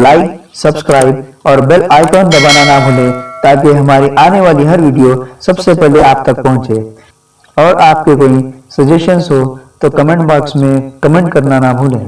Like, subscribe اور bell icon دبانا نہ بھولیں تاکہ ہماری آنے والی ہر ویڈیو سب سے پہلے آپ تک پہنچے۔ اور آپ کے کوئی سجیشنز ہو تو کمنٹ باکس میں کمنٹ کرنا نہ بھولیں۔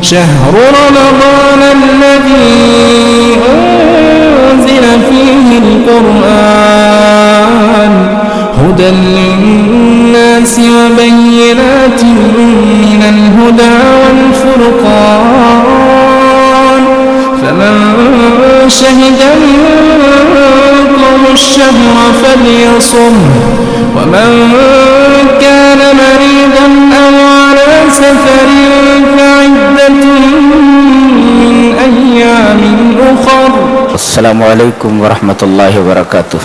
شهر رمضان الذي أنزل فيه القرآن هدى للناس وبينات من الهدى والفرقان فمن شهد منكم الشهر فليصم ومن كان مريضا أو على سفر فعدة من أيام أخر۔ السلام علیکم ورحمۃ اللہ وبرکاتہ۔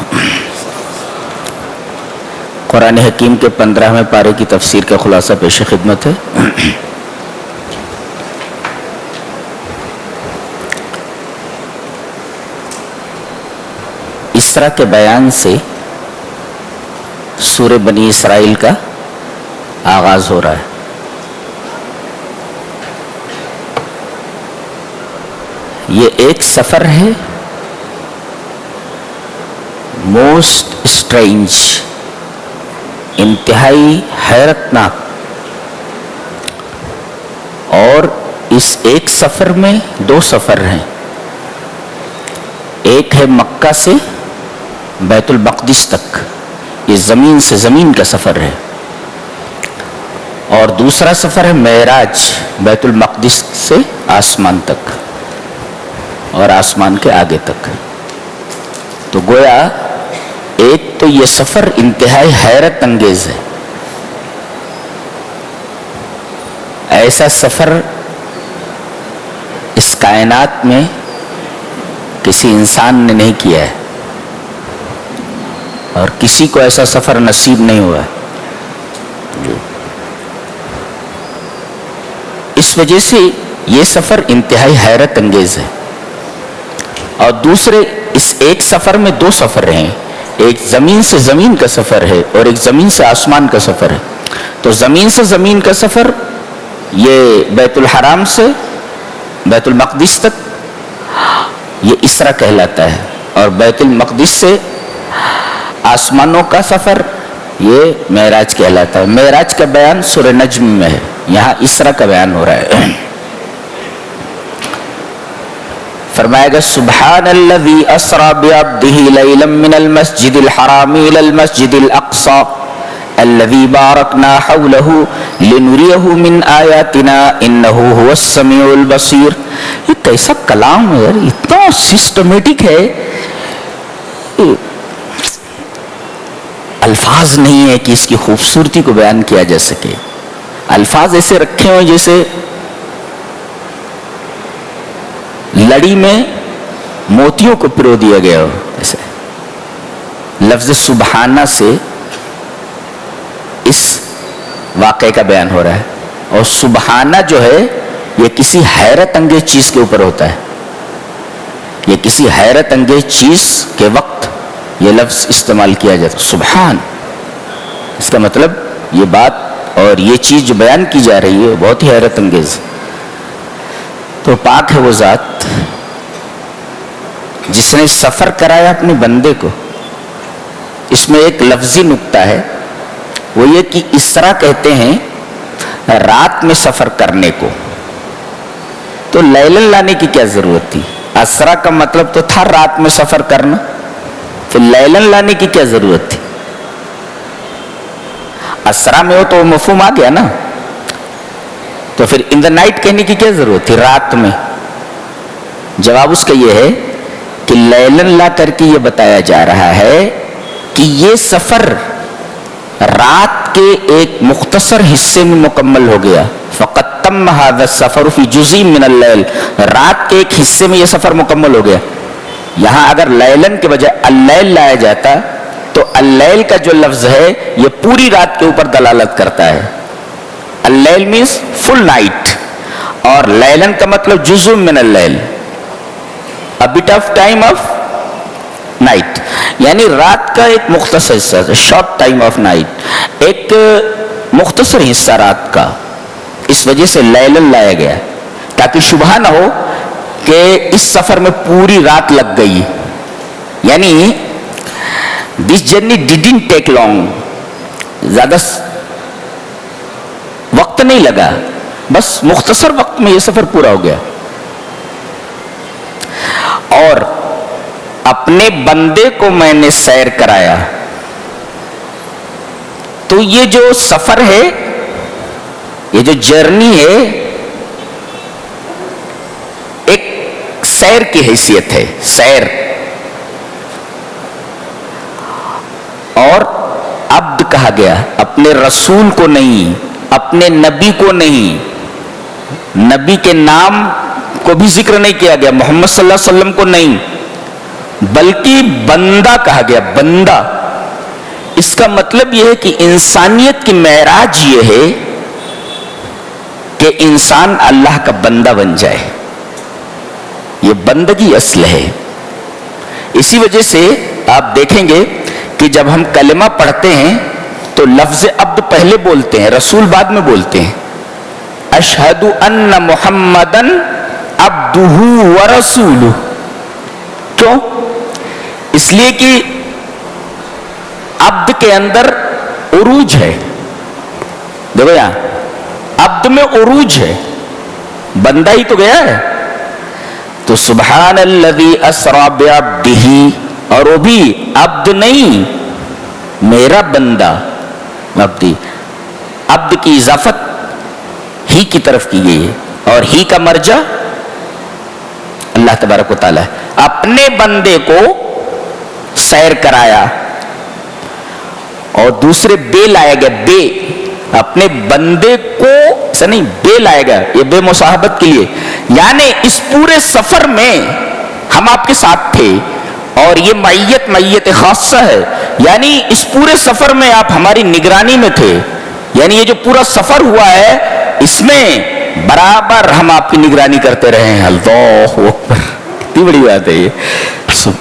قرآن حکیم کے 15ویں پارے کی تفسیر کا خلاصہ پیش خدمت ہے۔ اسراء کے بیان سے سورہ بنی اسرائیل کا آغاز ہو رہا ہے۔ یہ ایک سفر ہے موسٹ اسٹرینج، انتہائی حیرت ناک، اور اس ایک سفر میں دو سفر ہیں۔ ایک ہے مکہ سے بیت المقدس تک، یہ زمین سے زمین کا سفر ہے، اور دوسرا سفر ہے معراج، بیت المقدس سے آسمان تک اور آسمان کے آگے تک۔ تو گویا ایک تو یہ سفر انتہائی حیرت انگیز ہے۔ ایسا سفر اس کائنات میں کسی انسان نے نہیں کیا ہے، اور کسی کو ایسا سفر نصیب نہیں ہوا ہے۔ اس وجہ سے یہ سفر انتہائی حیرت انگیز ہے۔ اور دوسرے اس ایک سفر میں دو سفر ہیں، ایک زمین سے زمین کا سفر ہے اور ایک زمین سے آسمان کا سفر ہے۔ تو زمین سے زمین کا سفر یہ بیت الحرام سے بیت المقدس تک، یہ اسراء کہلاتا ہے، اور بیت المقدس سے آسمانوں کا سفر یہ معراج کہلاتا ہے۔ معراج کا بیان سورہ نجم میں ہے، یہاں اسراء کا بیان ہو رہا ہے۔ فرمائے گا سبحان الذی اسری بعبدہ لیلا من المسجد الحرام الی المسجد الاقصی الذی بارکنا حولہ لنریہ من آیاتنا انہ هو السمیع البصیر۔ یہ کیسا کلام ہے یار، اتنا سسٹمیٹک ہے، الفاظ نہیں ہے کہ اس کی خوبصورتی کو بیان کیا جا سکے۔ الفاظ ایسے رکھے ہوئے جیسے لڑی میں موتیوں کو پرو دیا گیا ہو۔ ایسے لفظ سبحانہ سے اس واقعے کا بیان ہو رہا ہے، اور سبحانہ جو ہے یہ کسی حیرت انگیز چیز کے اوپر ہوتا ہے۔ یہ کسی حیرت انگیز چیز کے وقت یہ لفظ استعمال کیا جاتا ہے، سبحان۔ اس کا مطلب یہ بات اور یہ چیز جو بیان کی جا رہی ہے بہت ہی حیرت انگیز۔ تو پاک ہے وہ ذات جس نے سفر کرایا اپنے بندے کو۔ اس میں ایک لفظی نکتہ ہے، وہ یہ کہ اسراء کہتے ہیں رات میں سفر کرنے کو، تو لیلن لانے کی کیا ضرورت تھی؟ اسراء کا مطلب تو تھا رات میں سفر کرنا، تو لیلن لانے کی کیا ضرورت تھی؟ اسراء میں ہو تو مفہوم آ گیا نا، تو پھر ان دا نائٹ کہنے کی کیا ضرورت تھی رات میں؟ جواب اس کا یہ ہے کہ کہ لیلن لا کر کے یہ بتایا جا رہا ہے کہ یہ سفر رات کے ایک مختصر حصے میں مکمل ہو گیا. فقط تم هذا السفر فی جزء من اللیل، رات کے ایک حصے میں یہ سفر مکمل ہو گیا. یہاں اگر لیلن کے بجائے اللیل لایا جاتا تو اللیل کا جو لفظ ہے یہ پوری رات کے اوپر دلالت کرتا ہے. اللیل مینس فل نائٹ، اور لیلن کا مطلب جزء من اللیل، a bit of time of night، یعنی رات کا ایک مختصر حصہ، شارٹ ٹائم آف نائٹ، ایک مختصر حصہ رات کا. اس وجہ سے لیلن لایا گیا تاکہ شبہ نہ ہو کہ اس سفر میں پوری رات لگ گئی. یعنی this journey didn't take long، زیادہ وقت نہیں لگا، بس مختصر وقت میں یہ سفر پورا ہو گیا. اور اپنے بندے کو میں نے سیر کرایا. تو یہ جو سفر ہے، یہ جو جرنی ہے، ایک سیر کی حیثیت ہے، سیر. اور عبد کہا گیا، اپنے رسول کو نہیں، اپنے نبی کو نہیں، نبی کے نام کو بھی ذکر نہیں کیا گیا، محمد صلی اللہ علیہ وسلم کو نہیں، بلکہ بندہ کہا گیا، بندہ. اس کا مطلب یہ ہے کہ انسانیت کی معراج یہ ہے کہ انسان اللہ کا بندہ بن جائے. یہ بندگی اصل ہے. اسی وجہ سے آپ دیکھیں گے کہ جب ہم کلمہ پڑھتے ہیں تو لفظ عبد پہلے بولتے ہیں، رسول بعد میں بولتے ہیں. اشہد ان محمدن عبدہ ورسولہ. کیوں؟ اس لیے کہ عبد کے اندر عروج ہے. دیکھو یہاں عبد میں عروج ہے، بندہ ہی تو گیا ہے. تو سبحان الذی اسری بعبدہ، اور وہ بھی عبد نہیں، میرا بندہ. عبدی، عبد کی اضافت ہی کی طرف کی گئی ہے، اور ہی کا مرجع اللہ تبارک و تعالی. اپنے بندے کو سیر کرایا. اور دوسرے بے لایا گیا، بے، اپنے بندے کو ایسا نہیں، بے لایا گیا، یہ بے مصاحبت کے لیے. یعنی اس پورے سفر میں ہم آپ کے ساتھ تھے، اور یہ معیت خاصہ ہے. یعنی اس پورے سفر میں آپ ہماری نگرانی میں تھے. یعنی یہ جو پورا سفر ہوا ہے اس میں برابر ہم آپ کی نگرانی کرتے رہے ہیں. اللہ اکبر، کتنی بڑی بات ہے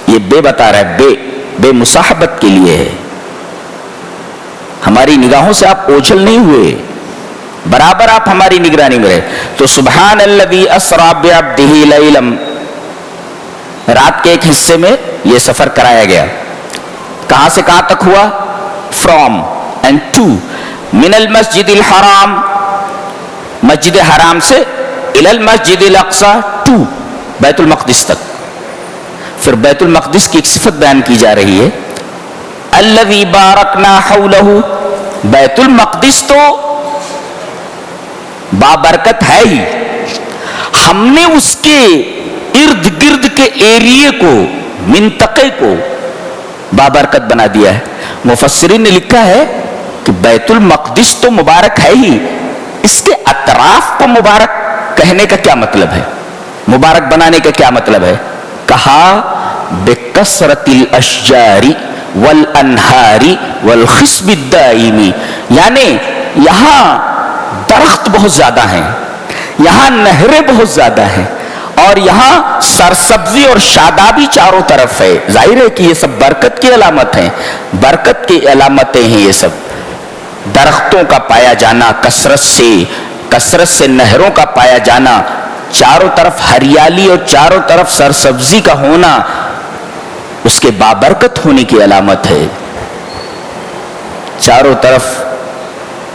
یہ بے بتا رہا ہے، بے مصاحبت کے لیے ہے. ہماری نگاہوں سے آپ اوجھل نہیں ہوئے، برابر آپ ہماری نگرانی میں رہے. تو سبحان الذی اسری بعبدہ لیلا، رات کے ایک حصے میں یہ سفر کرایا گیا. کہاں سے کہاں تک ہوا؟ فرام اینڈ ٹو، من المسجد الحرام، مسجد حرام سے، الی المسجد الاقصی، ٹو بیت المقدس تک. پھر بیت المقدس کی ایک صفت بیان کی جا رہی ہے، الذی بارکنا حولہ. بیت المقدس تو بابرکت ہے ہی، ہم نے اس کے ارد گرد کے ایریے کو، منطقے کو بابرکت بنا دیا ہے. مفسرین نے لکھا ہے کہ بیت المقدس تو مبارک ہے ہی، اس کے اطراف کو مبارک کہنے کا کیا مطلب ہے، مبارک بنانے کا کیا مطلب ہے؟ کہا بکثرت الاشجار والانہار والخصب الدائم. یعنی یہاں درخت بہت زیادہ ہیں، یہاں نہریں بہت زیادہ ہیں، اور یہاں سرسبزی اور شادابی چاروں طرف ہے. ظاہر ہے کہ یہ سب برکت کی علامت ہیں، برکت کی علامتیں ہیں. یہ سب درختوں کا پایا جانا، کثرت سے نہروں کا پایا جانا، چاروں طرف ہریالی اور چاروں طرف سرسبزی کا ہونا، اس کے بابرکت ہونے کی علامت ہے. چاروں طرف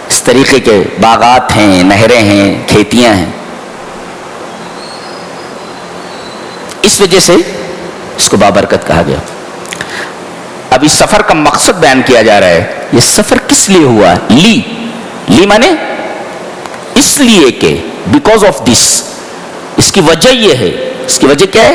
اس طریقے کے باغات ہیں، نہریں ہیں، کھیتیاں ہیں. اس وجہ سے اس کو بابرکت کہا گیا. اب اس سفر کا مقصد بیان کیا جا رہا ہے. یہ سفر کس لیے ہوا؟ لی مانے اس لیے کہ بیکاز آف دس، اس کی وجہ یہ ہے. اس کی وجہ کیا ہے؟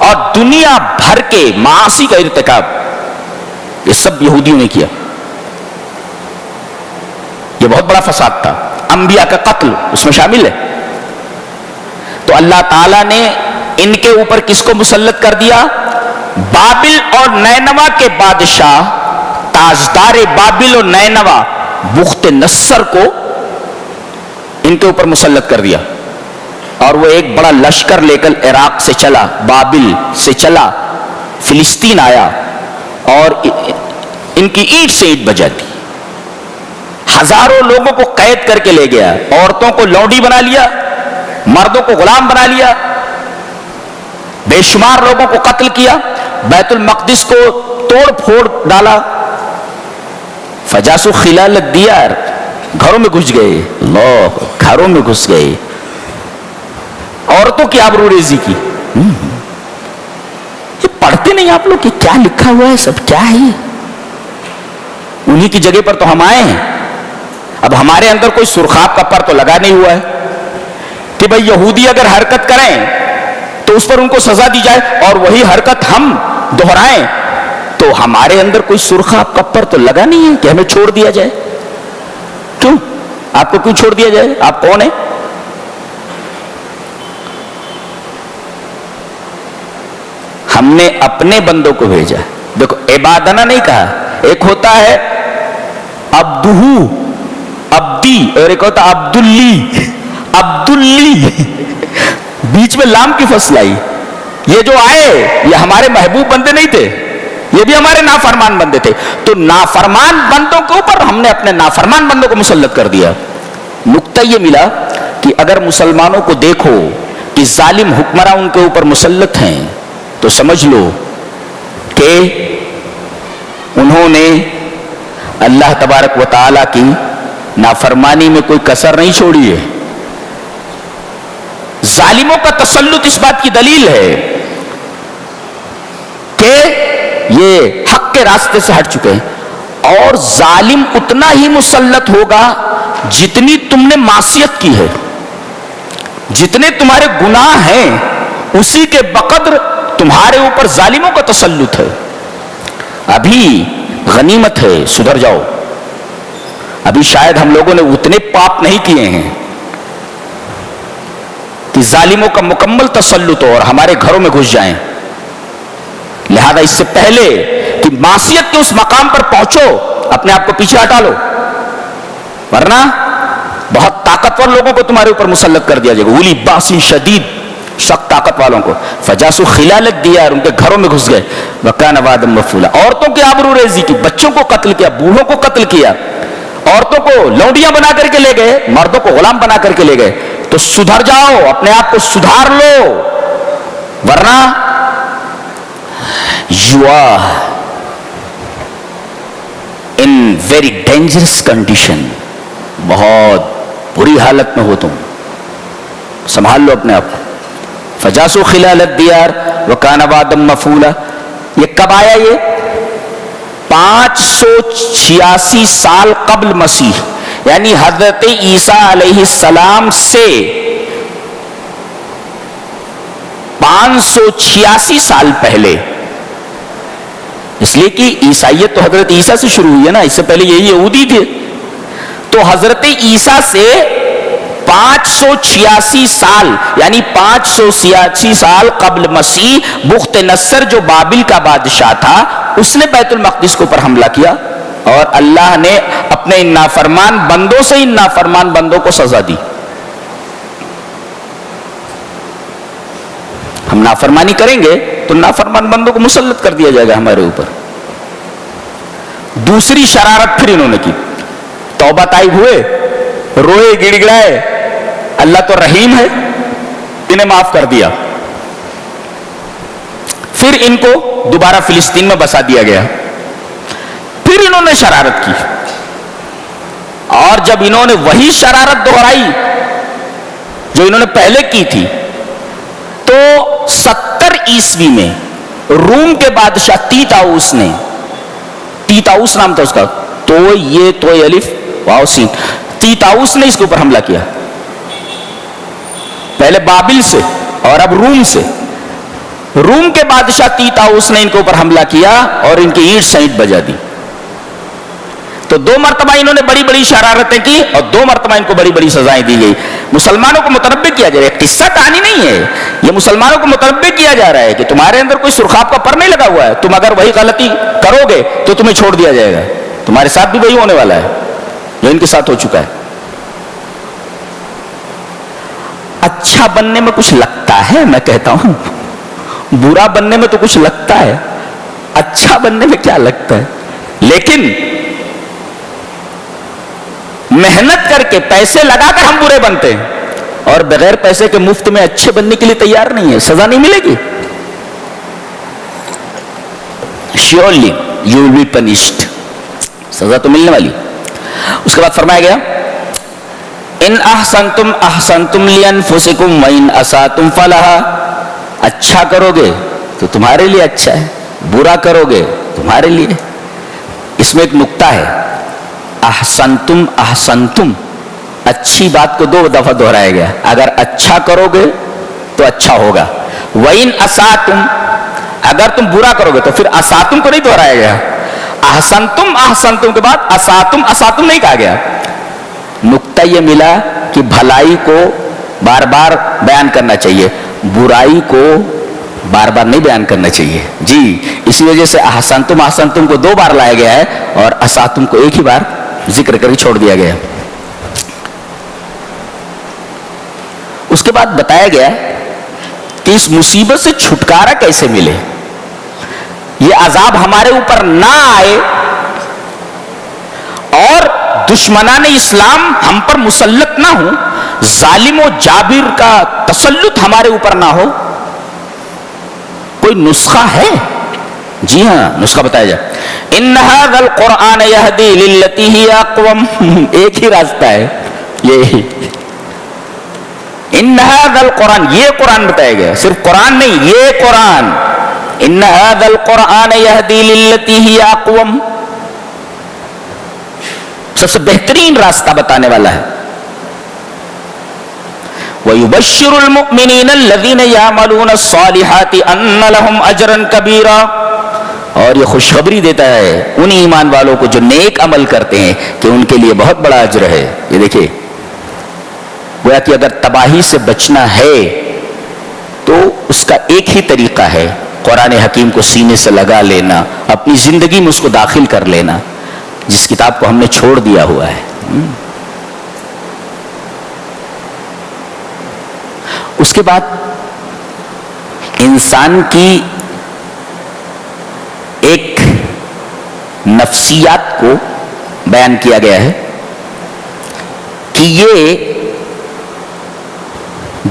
اور دنیا بھر کے معاصی کا ارتکاب، یہ سب یہودیوں نے کیا. یہ بہت بڑا فساد تھا. انبیاء کا قتل اس میں شامل ہے. تو اللہ تعالیٰ نے ان کے اوپر کس کو مسلط کر دیا؟ بابل اور نینوا کے بادشاہ، تاجدار بابل اور نینوا بخت نصر کو ان کے اوپر مسلط کر دیا. اور وہ ایک بڑا لشکر لے کر عراق سے چلا، بابل سے چلا، فلسطین آیا اور ان کی اینٹ سے اینٹ بجا دی. ہزاروں لوگوں کو قید کر کے لے گیا، عورتوں کو لونڈی بنا لیا، مردوں کو غلام بنا لیا، بے شمار لوگوں کو قتل کیا، بیت المقدس کو توڑ پھوڑ ڈالا. فجاسو خلال الدیار، گھروں میں گھس گئے. اللہ، گھروں میں گھس گئے، عورتوں کی آبرو ریزی کی. یہ پڑھتے نہیں آپ لوگ کہ کیا لکھا ہوا ہے؟ سب کیا ہے یہ؟ انہی کی جگہ پر تو ہم آئے ہیں. اب ہمارے اندر کوئی سرخاب کا پر تو لگا نہیں ہوا ہے کہ بھئی یہودی اگر حرکت کریں تو اس پر ان کو سزا دی جائے، اور وہی حرکت ہم دہرائیں تو ہمارے اندر کوئی سرخاب کا پر تو لگا نہیں ہے کہ ہمیں چھوڑ دیا جائے. کیوں؟ آپ کو کیوں چھوڑ دیا جائے؟ آپ کون ہیں؟ ہم نے اپنے بندوں کو بھیجا. دیکھو، عبادنا نہیں کہا. ایک ہوتا ہے عبدہو، عبدی، اور ایک ہوتا عبداللی، عبداللی. بیچ میں لام کی فصل آئی. یہ جو آئے یہ ہمارے محبوب بندے نہیں تھے، یہ بھی ہمارے نافرمان بندے تھے. تو نافرمان بندوں کے اوپر ہم نے اپنے نافرمان بندوں کو مسلط کر دیا. نقطہ یہ ملا کہ اگر مسلمانوں کو دیکھو کہ ظالم حکمراں ان کے اوپر مسلط ہیں تو سمجھ لو کہ انہوں نے اللہ تبارک و تعالیٰ کی نافرمانی میں کوئی کسر نہیں چھوڑی ہے. ظالموں کا تسلط اس بات کی دلیل ہے کہ یہ حق کے راستے سے ہٹ چکے ہیں. اور ظالم اتنا ہی مسلط ہوگا جتنی تم نے معصیت کی ہے، جتنے تمہارے گناہ ہیں اسی کے بقدر تمہارے اوپر ظالموں کا تسلط ہے. ابھی غنیمت ہے، سدھر جاؤ. ابھی شاید ہم لوگوں نے اتنے پاپ نہیں کیے ہیں کہ ظالموں کا مکمل تسلط ہو اور ہمارے گھروں میں گھس جائیں. لہذا اس سے پہلے کہ معصیت کے اس مقام پر پہنچو اپنے آپ کو پیچھے ہٹا لو، ورنہ بہت طاقتور لوگوں کو تمہارے اوپر مسلط کر دیا جائے گا. اولی باسی شدید، سخت طاقت والوں کو. فجاسو خلال الدیار، ان کے گھروں میں گھس گئے. وکان وعدا مفعولا، عورتوں کی آبرو ریزی کی، بچوں کو قتل کیا، بوڑھوں کو قتل کیا، عورتوں کو لونڈیاں بنا کر کے لے گئے، مردوں کو غلام بنا کر کے لے گئے. تو سدھر جاؤ، اپنے آپ کو سدھار لو، ورنہ you are in very dangerous condition. بہت بری حالت میں ہو تم، سنبھال لو اپنے آپ کو. فجاسو خلال الدیار وکان وعدا مفعولا. یہ کب آیا؟ یہ 586 سال قبل مسیح، یعنی حضرت عیسیٰ علیہ السلام سے 586 سال پہلے. اس لیے کہ عیسائیت تو حضرت عیسیٰ سے شروع ہوئی ہے نا، اس سے پہلے یہی یہودی تھے. تو حضرت عیسیٰ سے 586 سال یعنی 586 سال قبل مسیح بخت نصر جو بابل کا بادشاہ تھا، اس نے بیت المقدس کے اوپر حملہ کیا اور اللہ نے اپنے ان نافرمان بندوں سے ان نافرمان بندوں کو سزا دی. ہم نافرمانی کریں گے تو نافرمان بندوں کو مسلط کر دیا جائے گا ہمارے اوپر. دوسری شرارت پھر انہوں نے کی. توبہ طائب ہوئے، روئے، گڑ گڑائے، اللہ تو رحیم ہے، انہیں معاف کر دیا. پھر ان کو دوبارہ فلسطین میں بسا دیا گیا. پھر انہوں نے شرارت کی، اور جب انہوں نے وہی شرارت دہرائی جو انہوں نے پہلے کی تھی، تو 70 عیسوی میں روم کے بادشاہ تیتاؤس نے، تیتاؤس نام تھا اس کا، تو یہ تو الف واو سین، تیتاؤس نے اس کے اوپر حملہ کیا. پہلے بابل سے اور اب روم سے. روم کے بادشاہ تیتاؤس نے ان کے اوپر حملہ کیا اور ان کی اینٹ سینٹ بجا دی. تو 2 مرتبہ انہوں نے بڑی بڑی شرارتیں کی اور 2 مرتبہ ان کو بڑی بڑی سزائیں دی گئی. مسلمانوں کو متنبہ کیا جا رہا ہے, قصہ کہانی نہیں ہے یہ, مسلمانوں کو متنبہ کیا جا رہا ہے کہ تمہارے اندر کوئی سرخاب کا پر نہیں لگا ہوا ہے, تم اگر وہی غلطی کرو گے تو تمہیں چھوڑ دیا جائے گا, تمہارے ساتھ بھی وہی ہونے والا ہے جو ان کے ساتھ ہو چکا ہے. اچھا بننے میں کچھ لگتا ہے, میں کہتا ہوں برا بننے میں تو کچھ لگتا ہے, اچھا بننے میں کیا لگتا ہے. لیکن محنت کر کے پیسے لگا کر ہم برے بنتے ہیں اور بغیر پیسے کے مفت میں اچھے بننے کے لیے تیار نہیں ہے, سزا نہیں ملے گی. Surely you will be punished, سزا تو ملنے والی. اس کے بعد فرمایا گیا ان احسنتم احسنتم لانفسکم وان اساتم فلھا, اچھا کرو گے تو تمہارے لیے اچھا ہے, برا کرو گے تمہارے لیے. اس میں ایک نقطہ ہے, احسنتم احسنتم, اچھی بات کو 2 دفعہ دہرایا گیا. اگر اچھا کرو گے تو اچھا ہوگا. وَإِنْ أَسَاتُمْ, اگر تم برا کرو گے تو پھر اساتم کو نہیں دہرایا گیا. احسنتم احسنتم کے بعد اساتم اساتم نہیں کہا گیا. نقطہ یہ ملا کہ بھلائی کو بار بار بیان کرنا چاہیے, برائی کو بار بار نہیں بیان کرنا چاہیے. جی اسی وجہ سے احسنتم احسنتم کو 2 بار لایا گیا ہے اور اساتم کو ایک ہی بار ذکر کر کے چھوڑ دیا گیا. اس کے بعد بتایا گیا کہ اس مصیبت سے چھٹکارا کیسے ملے, یہ عذاب ہمارے اوپر نہ آئے اور دشمنان اسلام ہم پر مسلط نہ ہو, ظالم و جابر کا تسلط ہمارے اوپر نہ ہو. کوئی نسخہ ہے؟ جی ہاں, نسخہ بتایا جائے. ان ھذا القرآن یہدی للتی ہی اقوم, ایک ہی راستہ ہے یہ. ان ھذا القرآن, یہ قرآن بتایا گیا, صرف قرآن نہیں, یہ قرآن. ان ھذا القرآن یہدی للتی ہی اقوم, سب سے بہترین راستہ بتانے والا ہے. وَيُبَشِّرُ الْمُؤْمِنِينَ الَّذِينَ يَعْمَلُونَ الصَّالِحَاتِ أَنَّ لَهُمْ أَجْرًا كَبِيرًا, اور یہ خوشخبری دیتا ہے ان ایمان والوں کو جو نیک عمل کرتے ہیں کہ ان کے لیے بہت بڑا اجر ہے. یہ دیکھیں گویا کہ اگر تباہی سے بچنا ہے تو اس کا ایک ہی طریقہ ہے, قرآن حکیم کو سینے سے لگا لینا, اپنی زندگی میں اس کو داخل کر لینا, جس کتاب کو ہم نے چھوڑ دیا ہوا ہے. اس کے بعد انسان کی ایک نفسیات کو بیان کیا گیا ہے کہ یہ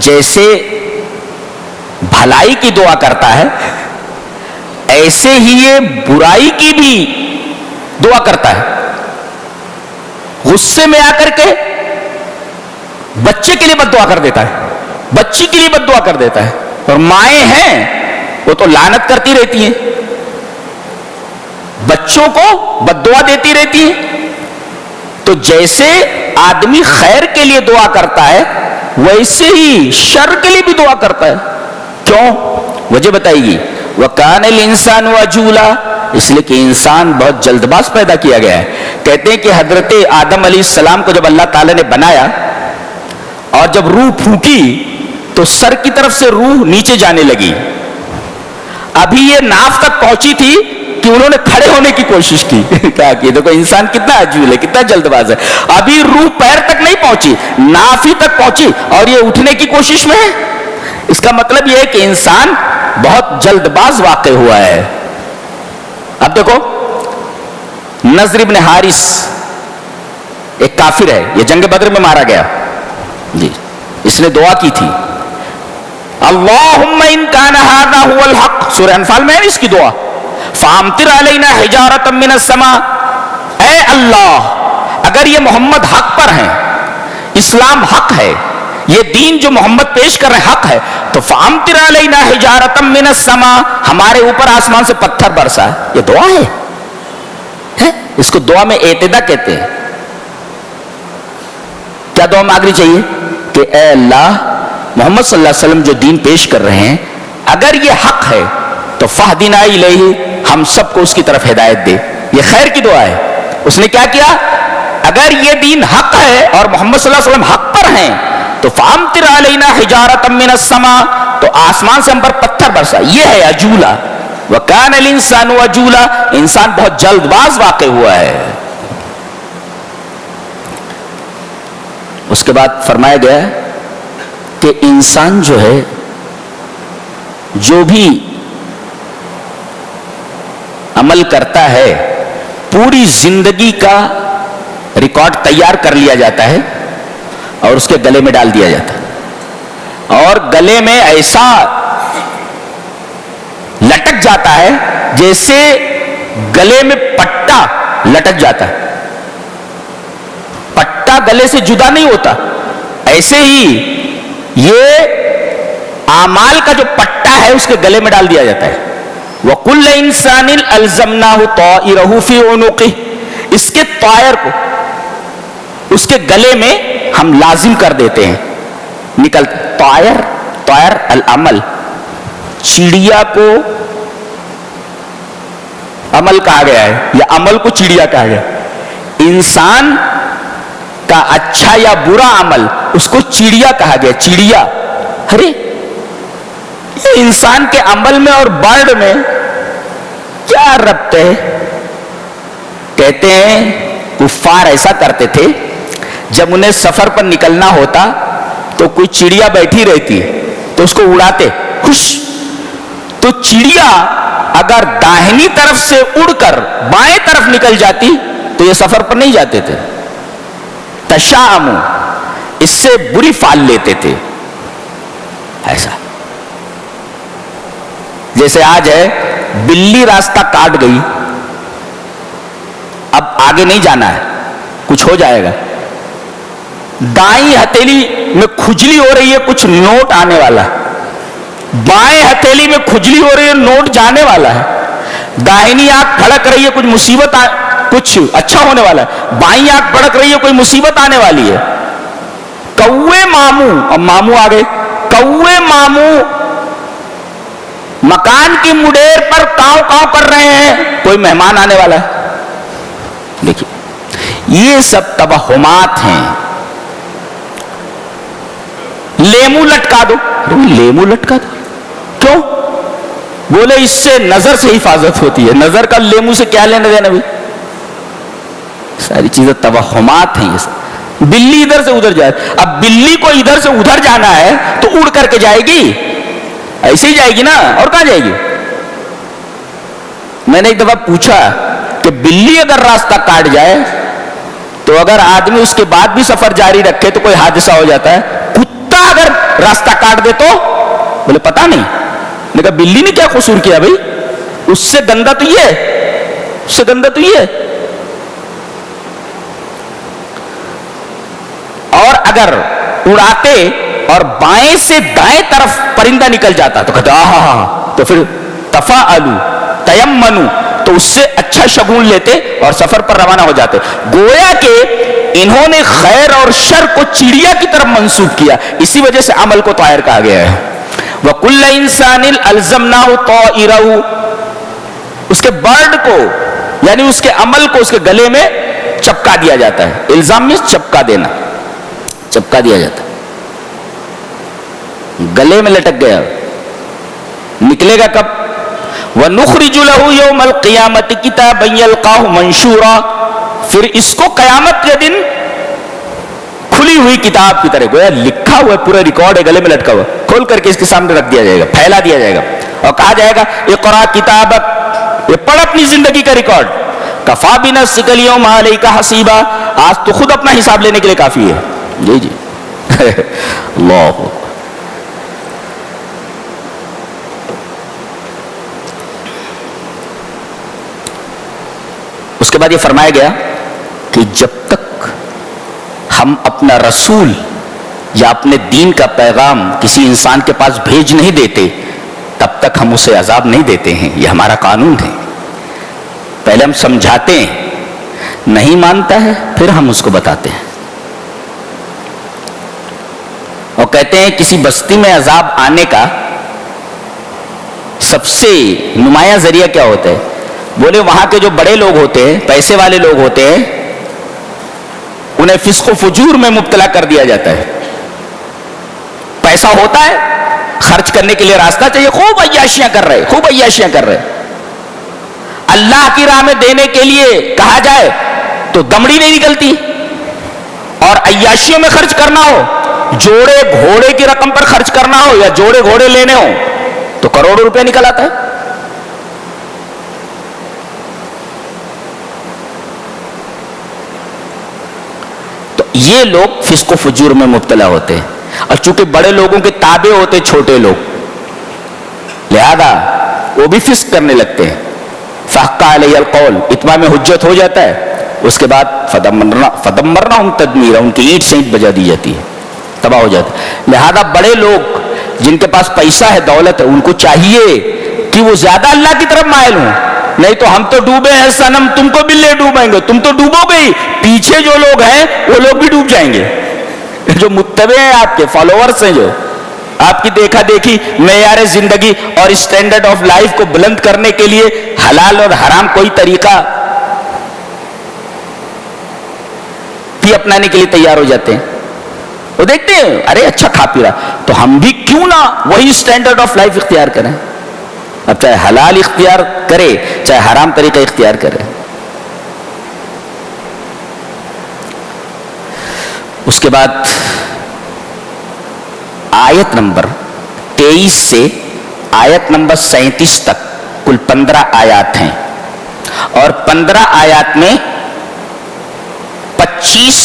جیسے بھلائی کی دعا کرتا ہے ایسے ہی یہ برائی کی بھی دعا کرتا ہے. غصے میں آ کر کے بچے کے لیے بد دعا کر دیتا ہے, بچی کے لیے بد دعا کر دیتا ہے, اور مائیں ہیں وہ تو لعنت کرتی رہتی ہیں, بچوں کو بد دعا دیتی رہتی ہیں. تو جیسے آدمی خیر کے لیے دعا کرتا ہے ویسے ہی شر کے لیے بھی دعا کرتا ہے. کیوں؟ وجہ بتائے گی. وَكَانَ الْإِنسَانُ عَجُولًا, اس لیے کہ انسان بہت جلد باز پیدا کیا گیا ہے. کہتے ہیں کہ حضرت آدم علیہ السلام کو جب اللہ تعالیٰ نے بنایا اور جب روح پھونکی تو سر کی طرف سے روح نیچے جانے لگی. ابھی یہ ناف تک پہنچی تھی کہ انہوں نے کھڑے ہونے کی کوشش کی. کیا کہ دیکھو انسان کتنا عجول ہے, کتنا جلد باز ہے. ابھی روح پیر تک نہیں پہنچی, ناف ہی تک پہنچی اور یہ اٹھنے کی کوشش میں ہے. اس کا مطلب یہ ہے کہ انسان بہت جلد باز واقع ہوا ہے. اب دیکھو نضر ابن حارث ایک کافر ہے, یہ جنگ بدر میں مارا گیا. جی اس نے دعا کی تھی, اللہم ان کان ھذا ھو الحق, سورہ انفال میں ہے اس کی دعا, فامطر علینا حجارۃ من السماء, اے اللہ اگر یہ محمد حق پر ہیں, اسلام حق ہے, یہ دین جو محمد پیش کر رہے ہیں حق ہے, تو فامطر علینا حجارۃ من السماء, ہمارے اوپر آسمان سے پتھر برسا. یہ دعا ہے, اس کو دعا میں اعتدا کہتے ہیں. کیا دعا مانگنی چاہیے کہ اے اللہ محمد صلی اللہ علیہ وسلم جو دین پیش کر رہے ہیں اگر یہ حق ہے تو فہدنا الیہ، ہم سب کو اس کی طرف ہدایت دے. یہ خیر کی دعا ہے. اس نے کیا کیا؟ اگر یہ دین حق ہے اور محمد صلی اللہ علیہ وسلم حق پر ہیں تو فامطر علینا حجارۃ من السماء، تو آسمان سے ہم پر پتھر برسا. یہ ہے عجولا. وکان الانسان عجولا، انسان بہت جلد باز واقع ہوا ہے. اس کے بعد فرمایا گیا کہ انسان جو ہے جو بھی عمل کرتا ہے پوری زندگی کا ریکارڈ تیار کر لیا جاتا ہے اور اس کے گلے میں ڈال دیا جاتا ہے، اور گلے میں ایسا لٹک جاتا ہے جیسے گلے میں پٹا لٹک جاتا ہے. پٹا گلے سے جدا نہیں ہوتا، ایسے ہی یہ اعمال کا جو پٹا ہے اس کے گلے میں ڈال دیا جاتا ہے. وَكُلَّ إِنسَانٍ أَلْزَمْنَاهُ طَائِرَهُ فِي عُنُقِهِ، اس کے طائر کو اس کے گلے میں ہم لازم کر دیتے ہیں. طائر العمل، چڑیا کو عمل کہا گیا ہے یا عمل کو چڑیا کہا گیا. انسان کا اچھا یا برا عمل اس کو چڑیا کہا گیا. چڑیا، ارے انسان کے عمل میں اور برڈ میں کیا ربط ہے؟ کہتے ہیں کفار ایسا کرتے تھے، جب انہیں سفر پر نکلنا ہوتا تو کوئی چڑیا بیٹھی رہتی تو اس کو اڑاتے خوش. تو چڑیا اگر داہنی طرف سے اڑ کر بائیں طرف نکل جاتی تو یہ سفر پر نہیں جاتے تھے. تشاءمو، اس سے بری فال لیتے تھے. ایسا جیسے آج ہے بلی راستہ کاٹ گئی، اب آگے نہیں جانا ہے، کچھ ہو جائے گا. دائیں ہتھیلی میں کھجلی ہو رہی ہے، کچھ نوٹ آنے والا ہے. بائیں ہتھیلی میں کھجلی ہو رہی ہے، نوٹ جانے والا ہے. داہنی آنکھ بھڑک رہی ہے، کچھ مصیبت کچھ اچھا ہونے والا ہے. بائیں آنکھ بھڑک رہی ہے، کوئی مصیبت آنے والی ہے. کوے ماموں، اب ماموں آ گئے. کوے ماموں مکان کی مڈیر پر کاؤں کاؤں کر رہے ہیں، کوئی مہمان آنے والا ہے. دیکھیے یہ سب توہمات ہیں. لیمو لٹکا دو، لیمو لٹکا دو کیوں؟ بولے اس سے نظر سے حفاظت ہوتی ہے. نظر کا لیمو سے کیا لینا دینا بھائی؟ ساری چیزیں توہمات ہیں. یہ سب بلی ادھر سے ادھر جائے، اب بلی کو ادھر سے ادھر جانا ہے تو اڑ کر کے جائے گی؟ ایسے ہی جائے گی نا، اور کہاں جائے گی؟ میں نے ایک دفعہ پوچھا کہ بلی اگر راستہ کاٹ جائے تو اگر آدمی اس کے بعد بھی سفر جاری رکھے تو کوئی حادثہ ہو جاتا ہے، کتا اگر راستہ کاٹ دے تو؟ بولے پتا نہیں. میں نے کہا بلی نے کیا قصور کیا بھائی؟ اس سے گندا تو یہ ہے، اس سے گندا تو یہ ہے. اور اگر اڑاتے اور بائیں سے دائیں طرف پرندہ نکل جاتا تو کہتے آہا، تو پھر تفاعلو تیمنو، تو اس سے اچھا شگون لیتے اور سفر پر روانہ ہو جاتے. گویا کہ انہوں نے خیر اور شر کو چڑیا کی طرف منسوب کیا، اسی وجہ سے عمل کو طائر کہا گیا ہے. وَكُلَّ إِنسَانٍ أَلْزَمْنَاهُ طَائِرَهُ، اس کے برڈ کو یعنی اس کے عمل کو اس کے گلے میں چپکا دیا جاتا ہے. الزام میں چپکا دینا، چپکا دیا جاتا ہے. گلے میں لٹک گیا، نکلے گا کب؟ وَنُخْرِجُ لَهُ يَوْمَ الْقِيَامَةِ كِتَابًا يَلْقَاهُ مَنْشُورًا، پھر اس کو قیامت کے دن کھلی ہوئی کتاب کی طرح، گویا لکھا ہوا پورا ریکارڈ ہے گلے میں لٹکا ہوا، کھول کر کے اس کے سامنے رکھ دیا جائے گا، پھیلا دیا جائے گا اور کہا جائے گا اقرا کتابک، یہ پڑھ اپنی زندگی کا ریکارڈ. کفا بنفسک اليوم علیک حسیبا، آج تو خود اپنا حساب لینے کے لیے کافی ہے. جی جی اللہ. اس کے بعد یہ فرمایا گیا کہ جب تک ہم اپنا رسول یا اپنے دین کا پیغام کسی انسان کے پاس بھیج نہیں دیتے تب تک ہم اسے عذاب نہیں دیتے ہیں. یہ ہمارا قانون ہے. پہلے ہم سمجھاتے ہیں، نہیں مانتا ہے پھر ہم اس کو بتاتے ہیں اور کہتے ہیں کسی بستی میں عذاب آنے کا سب سے نمایاں ذریعہ کیا ہوتا ہے؟ بولے وہاں کے جو بڑے لوگ ہوتے ہیں، پیسے والے لوگ ہوتے ہیں، انہیں فسق و فجور میں مبتلا کر دیا جاتا ہے. پیسہ ہوتا ہے، خرچ کرنے کے لیے راستہ چاہیے، خوب عیاشیاں کر رہے. اللہ کی راہ میں دینے کے لیے کہا جائے تو دمڑی نہیں نکلتی، اور عیاشیوں میں خرچ کرنا ہو، جوڑے گھوڑے کی رقم پر خرچ کرنا ہو یا جوڑے گھوڑے لینے ہو تو کروڑوں روپے نکل آتا ہے. تو یہ لوگ فسق و فجور میں مبتلا ہوتے ہیں، اور چونکہ بڑے لوگوں کے تابع ہوتے چھوٹے لوگ، لہذا وہ بھی فسق کرنے لگتے ہیں. فحق علیہ القول، اتمام حجت ہو جاتا ہے، اس کے بعد فدمرناہم تدمیرا، ان کی اینٹ سے اینٹ بجا دی جاتی ہے، تباہ ہو جاتا ہے. لہذا بڑے لوگ جن کے پاس پیسہ ہے، دولت ہے، ان کو چاہیے کہ وہ زیادہ اللہ کی طرف مائل ہوں. نہیں تو ہم تو ڈوبے ہیں صنم، تم کو بھی لے ڈوبیں گے، تم تو ڈوبو گے ہی، پیچھے جو لوگ ہیں وہ لوگ بھی ڈوب جائیں گے. جو متبع ہیں، آپ کے فالوورز ہیں، جو آپ کی دیکھا دیکھی معیار زندگی اور اسٹینڈرڈ آف لائف کو بلند کرنے کے لیے حلال اور حرام کوئی طریقہ بھی اپنانے کے لیے تیار ہو جاتے ہیں. وہ دیکھتے ہیں ارے اچھا کھا پی رہا، تو ہم بھی کیوں نہ وہی اسٹینڈرڈ آف لائف اختیار کریں. اب چاہے حلال اختیار کرے چاہے حرام طریقہ اختیار کرے. اس کے بعد آیت نمبر 23 سے آیت نمبر 37 تک کل 15 آیات ہیں، اور 15 آیات میں 25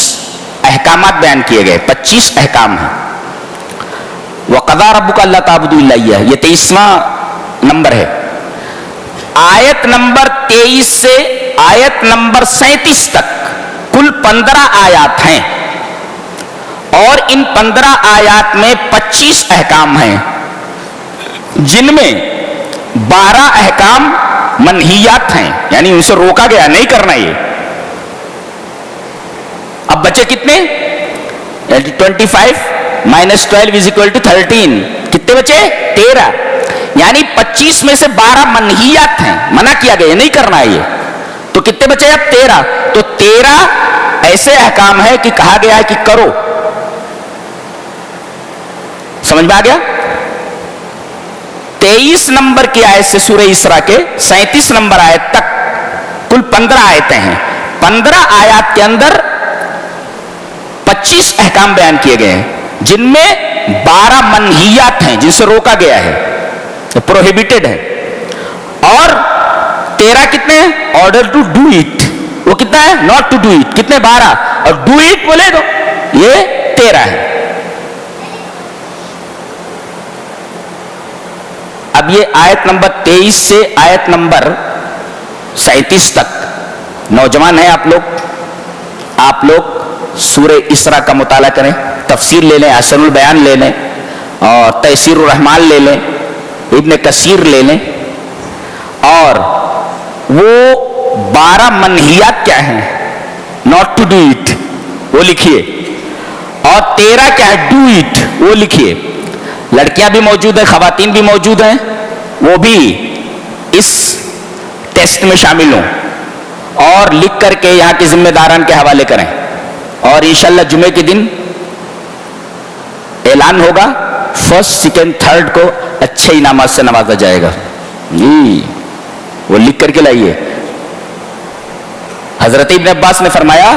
احکامات بیان کیے گئے. 25 احکام ہیں. وَقَضَىٰ رَبُّكَ أَلَّا تَعْبُدُوا إِلَّا إِيَّاهُ، یہ 23واں نمبر ہے. آیت نمبر 23 سے آیت نمبر 37 تک کل 15 آیات ہیں، اور ان 15 آیات میں 25 احکام ہیں، جن میں 12 احکام منہیات ہیں، یعنی ان سے روکا گیا نہیں کرنا. یہ اب بچے کتنے؟ 25 - 12 = 13. کتنے بچے؟ 13. یعنی 25 میں سے 12 منہیات ہیں، منع کیا گیا نہیں کرنا ہے. یہ تو کتنے بچے؟ اب 13. تو 13 ایسے احکام ہیں کہ کہا گیا ہے کہ کرو. سمجھ میں آ گیا؟ 23 نمبر کی آیت سے سورہ اسراء کے 37 نمبر آیت تک کل 15 آیتیں ہیں. 15 آیات کے اندر 25 احکام بیان کیے گئے ہیں، جن میں 12 منہیات ہیں، جن سے روکا گیا ہے، پروہیبٹڈ ہے. اور 13 کتنے ہیں؟ Order to do it. وہ کتنا ہے؟ Not to do it. کتنے؟ 12. اور ڈو اٹ بولے تو یہ 13 ہے. اب یہ آیت نمبر 23 سے آیت نمبر 37 تک نوجوان ہیں آپ لوگ سورہ اسراء کا مطالعہ کریں، تفسیر لے لیں، احسن البیان لے لیں، اور تیسیر الرحمان لے لیں، ابن کثیر لے لیں. اور وہ 12 منہیات کیا ہیں؟ ناٹ ٹو ڈو اٹ وہ لکھیے، اور 13 کیا ہے؟ ڈو اٹ وہ لکھیے. لڑکیاں بھی موجود ہیں، خواتین بھی موجود ہیں، وہ بھی اس ٹیسٹ میں شامل ہوں اور لکھ کر کے یہاں کے ذمہ داران کے حوالے کریں. اور انشاءاللہ جمعے کے دن اعلان ہوگا، 1st، 2nd، 3rd کو اچھے انعامات سے نوازا جائے گا. جی وہ لکھ کر کے لائیے. حضرت ابن عباس نے فرمایا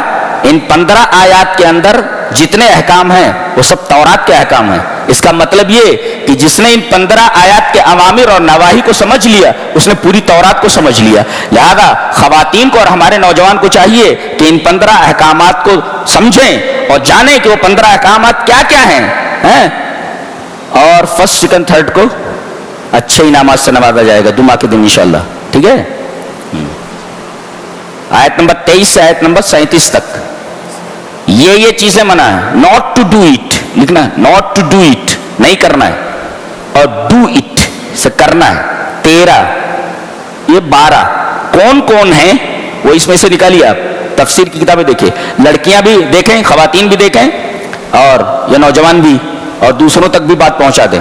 ان 15 آیات کے اندر جتنے احکام ہیں وہ سب تورات کے احکام ہیں. اس کا مطلب یہ کہ جس نے ان 15 آیات کے اوامر اور نواہی کو سمجھ لیا اس نے پوری تورات کو سمجھ لیا. لہذا خواتین کو اور ہمارے نوجوان کو چاہیے کہ ان 15 احکامات کو سمجھیں اور جانیں کہ وہ 15 احکامات کیا کیا ہیں، اور 1st، 2nd، 3rd کو اچھے انعامات سے نوازا جائے گا جمعہ کے دن انشاءاللہ. ٹھیک ہے؟ آیت نمبر 23 سے آیت نمبر 37 تک یہ چیزیں منع ہے. ناٹ ٹو ڈو اٹ لکھنا ہے، ناٹ ٹو ڈو اٹ نہیں کرنا ہے، اور ڈو اٹ سے کرنا ہے. 13 یہ 12 کون کون ہیں وہ اس میں سے نکالیے. آپ تفسیر کی کتابیں دیکھیے، لڑکیاں بھی دیکھیں، خواتین بھی دیکھیں، اور یہ نوجوان بھی اور دوسروں تک بھی بات پہنچا دیں.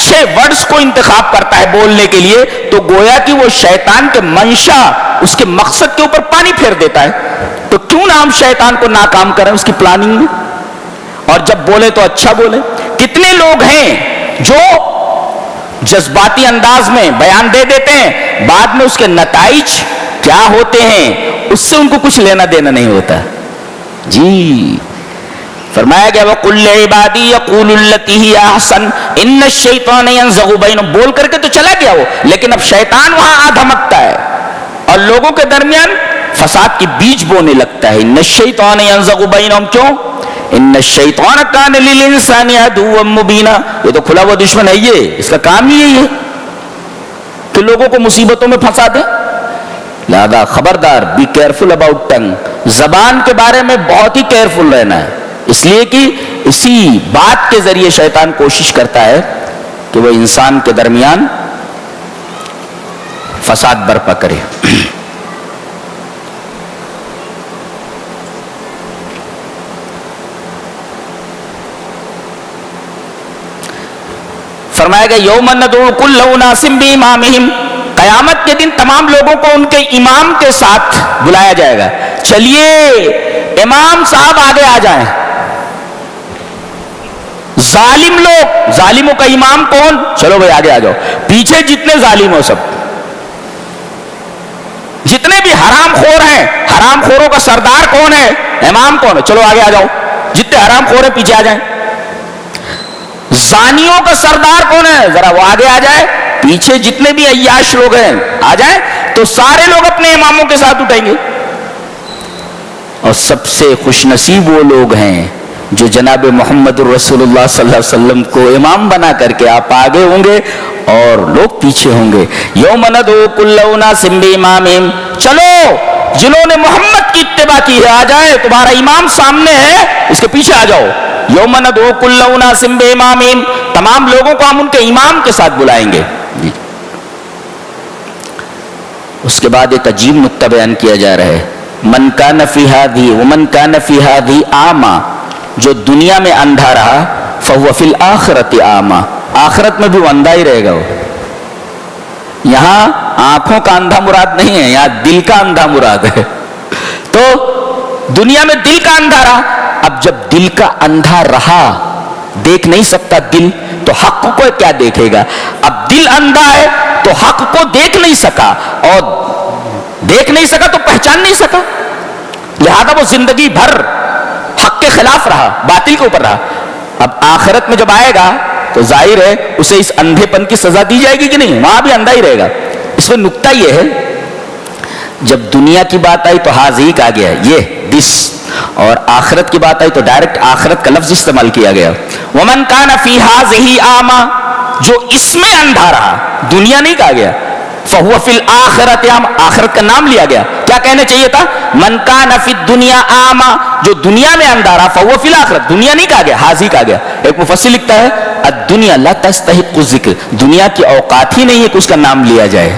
اچھے ورڈز کو انتخاب کرتا ہے بولنے کے لیے تو گویا کہ وہ شیطان کے منشا اس کے مقصد کے اوپر پانی پھیر دیتا ہے. تو کیوں نہ ہم شیطان کو ناکام کریں اس کی پلاننگ میں, اور جب بولے تو اچھا بولے. کتنے لوگ ہیں جو جذباتی انداز میں بیان دے دیتے ہیں, بعد میں اس کے نتائج کیا ہوتے ہیں اس سے ان کو کچھ لینا دینا نہیں ہوتا. جی فرمایا گیا وَقُلْ لِعِبَادِي يَقُولُوا الَّتِي هِيَ أَحْسَنُ إِنَّ الشَّيْطَانَ يَنزَغُ بَيْنَهُمْ, بول کر کے تو چلا گیا وہ, لیکن اب شیطان وہاں آ دھمکتا ہے اور لوگوں کے درمیان فساد کی بیج بونے لگتا ہے. إِنَّ الشَّيْطَانَ يَنزَغُ بَيْنَهُمْ, کیوں؟ إِنَّ الشَّيْطَانَ كَانَ لِلْإِنسَانِ عَدُوًّا مُبِينًا, یہ تو کھلا ہوا دشمن ہے, یہ اس کا کام ہی یہی ہے کہ لوگوں کو مصیبتوں میں پھنسا دے. لہذا خبردار, بی کیئرفل اباؤٹ ٹنگ, زبان کے بارے میں بہت ہی کیئرفل رہنا ہے, اس لیے کہ اسی بات کے ذریعے شیطان کوشش کرتا ہے کہ وہ انسان کے درمیان فساد برپا کرے. فرمایا گیا یوم ندعو کل اناس بامامہم, قیامت کے دن تمام لوگوں کو ان کے امام کے ساتھ بلایا جائے گا. چلیے امام صاحب آگے آ جائیں. ظالم لوگ, ظالموں کا امام کون؟ چلو بھائی آگے آ جاؤ. پیچھے جتنے ظالم ہو سب, جتنے بھی حرام خور ہیں, حرام خوروں کا سردار کون ہے؟ امام کون ہے؟ چلو آگے آ جاؤ. جتنے حرام خور ہیں پیچھے آ جائیں. زانیوں کا سردار کون ہے؟ ذرا وہ آگے آ جائے. پیچھے جتنے بھی عیاش لوگ ہیں آ جائیں. تو سارے لوگ اپنے اماموں کے ساتھ اٹھیں گے. اور سب سے خوش نصیب وہ لوگ ہیں جو جناب محمد الرسول اللہ صلی اللہ علیہ وسلم کو امام بنا کر کے آپ آگے ہوں گے اور لوگ پیچھے ہوں گے. یوم ندعو کل اناس بامامہم, چلو جنہوں نے محمد کی اتباع کی ہے آ جائے, تمہارا امام سامنے ہے, اس کے پیچھے آ جاؤ. یوم ندعو کل اناس بامامہم, تمام لوگوں کو ہم ان کے امام کے ساتھ بلائیں گے. اس کے بعد ایک عجیب نکتہ بیان کیا جا رہا ہے, من کان فی ہذہ ومن کان فی ہذہ اعمی, جو دنیا میں اندھا رہا فہو فی الآخرۃ اعمی, آخرت میں بھی وہ اندھا ہی رہے گا. وہ یہاں آنکھوں کا اندھا مراد نہیں ہے, یہاں دل کا اندھا مراد ہے. تو دنیا میں دل کا اندھا رہا, اب جب دل کا اندھا رہا, دیکھ نہیں سکتا دل, تو حق کو کیا دیکھے گا؟ اب دل اندھا ہے تو حق کو دیکھ نہیں سکا, اور دیکھ نہیں سکا تو پہچان نہیں سکا, لہذا وہ زندگی بھر حق کے خلاف رہا, باطل کے اوپر رہا. اب آخرت میں جب آئے گا تو ظاہر ہے اسے اس اندھے پن کی سزا دی جائے گی کہ نہیں, وہاں بھی اندھا ہی رہے گا. اس میں نکتہ یہ ہے, جب دنیا کی بات آئی تو حاضی کہا گیا, یہ دس, اور آخرت کی بات آئی تو ڈائریکٹ آخرت کا لفظ استعمال کیا گیا. ومن کان فی ہذہ اعمی, جو اس میں اندھا رہا, دنیا نہیں کہا گیا. فہو فی الآخرۃ اعمی, آخرت کا نام لیا گیا. کیا کہنے چاہیے تھا؟ من کان فی الدنیا اعمی, جو دنیا میں اندھا رہا, فہو فی الآخرۃ, دنیا نہیں کہا گیا, حاضی کہا گیا. ایک مفسر لکھتا ہے الدنیا لا تستحق الذکر, دنیا کی اوقات ہی نہیں ہے کہ اس کا نام لیا جائے.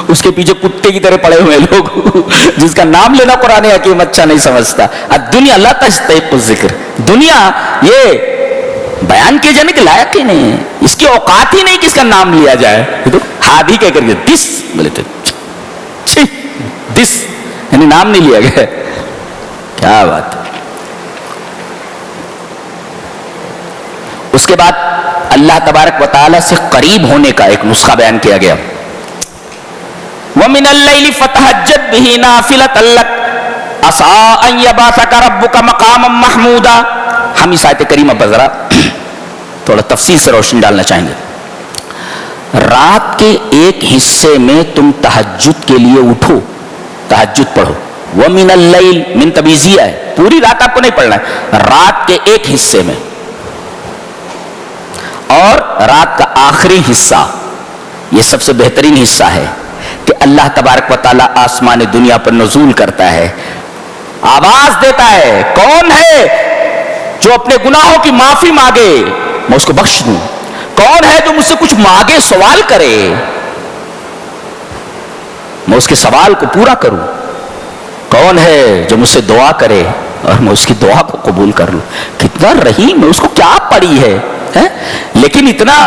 اس کے پیچھے کتے کی طرح پڑے ہوئے لوگ جس کا نام لینا قرآن حکیم اچھا نہیں سمجھتا. الدنیا لا تستحق الذکر, دنیا یہ بیان کیے جانے کے لائق ہی نہیں ہے, اس کی اوقات ہی نہیں کہ اس کا نام لیا جائے. ہادی کہہ کر کے دس بولے تھے, دس یعنی نام نہیں لیا گیا. کیا بات. اس کے بعد اللہ تبارک و تعالی سے قریب ہونے کا ایک نسخہ بیان کیا گیا. وَمِنَ اللَّيْلِ فَتَهَجَّدْ بِهِ نَافِلَةً لَكَ عَسَىٰ أَن يَبْعَثَكَ رَبُّكَ مَقَامًا مَحْمُودًا. ہم اس آیت کریمہ پر ذرا تھوڑا تفصیل سے روشنی ڈالنا چاہیں گے. رات کے ایک حصے میں تم تہجد کے لیے اٹھو, تہجد پڑھو. وَمِنَ اللَّيْلِ من تبیزیہ ہے, پوری رات آپ کو نہیں پڑھنا ہے, رات کے ایک حصے میں, اور رات کا آخری حصہ یہ سب سے بہترین حصہ ہے کہ اللہ تبارک و تعالیٰ آسمان دنیا پر نزول کرتا ہے, آواز دیتا ہے, کون ہے جو اپنے گناہوں کی معافی مانگے میں اس کو بخش دوں, کون ہے جو مجھ سے کچھ مانگے, سوال کرے, میں اس کے سوال کو پورا کروں, کون ہے جو مجھ سے دعا کرے اور میں اس کی دعا کو قبول کر لوں. کتنا رحیم ہے, اس کو کیا پڑی ہے, لیکن اتنا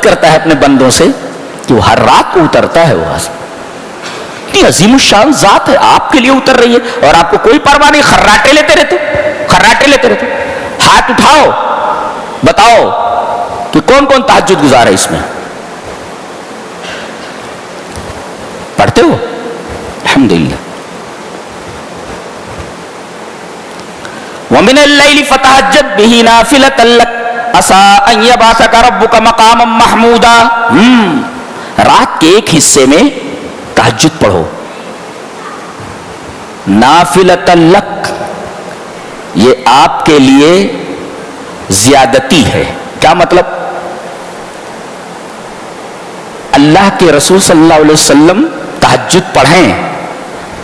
کرتا ہے اپنے بندوں سے کہ وہ ہر رات کو اترتا ہے وہ آسمان. اتنی عظیم الشان ذات ہے، آپ کے لیے اتر رہی ہے اور آپ کو کوئی پرواہ نہیں. خراٹے لیتے رہتے. ہاتھ اٹھاؤ، بتاؤ کہ کون کون تہجد گزار ہے اس میں؟ پڑھتے ہو؟ الحمدللہ. وَمِنَ اللَّيْلِ فَتَهَجَّدْ بِهِ نَافِلَةً لَكَ عَسَىٰ أَن يَبْعَثَكَ رَبُّكَ مَقَامًا مَحْمُودًا. رات کے ایک حصے میں تہجد پڑھو. نَافِلَةً لَكَ، یہ آپ کے لیے زیادتی ہے. کیا مطلب؟ اللہ کے رسول صلی اللہ علیہ وسلم تہجد پڑھیں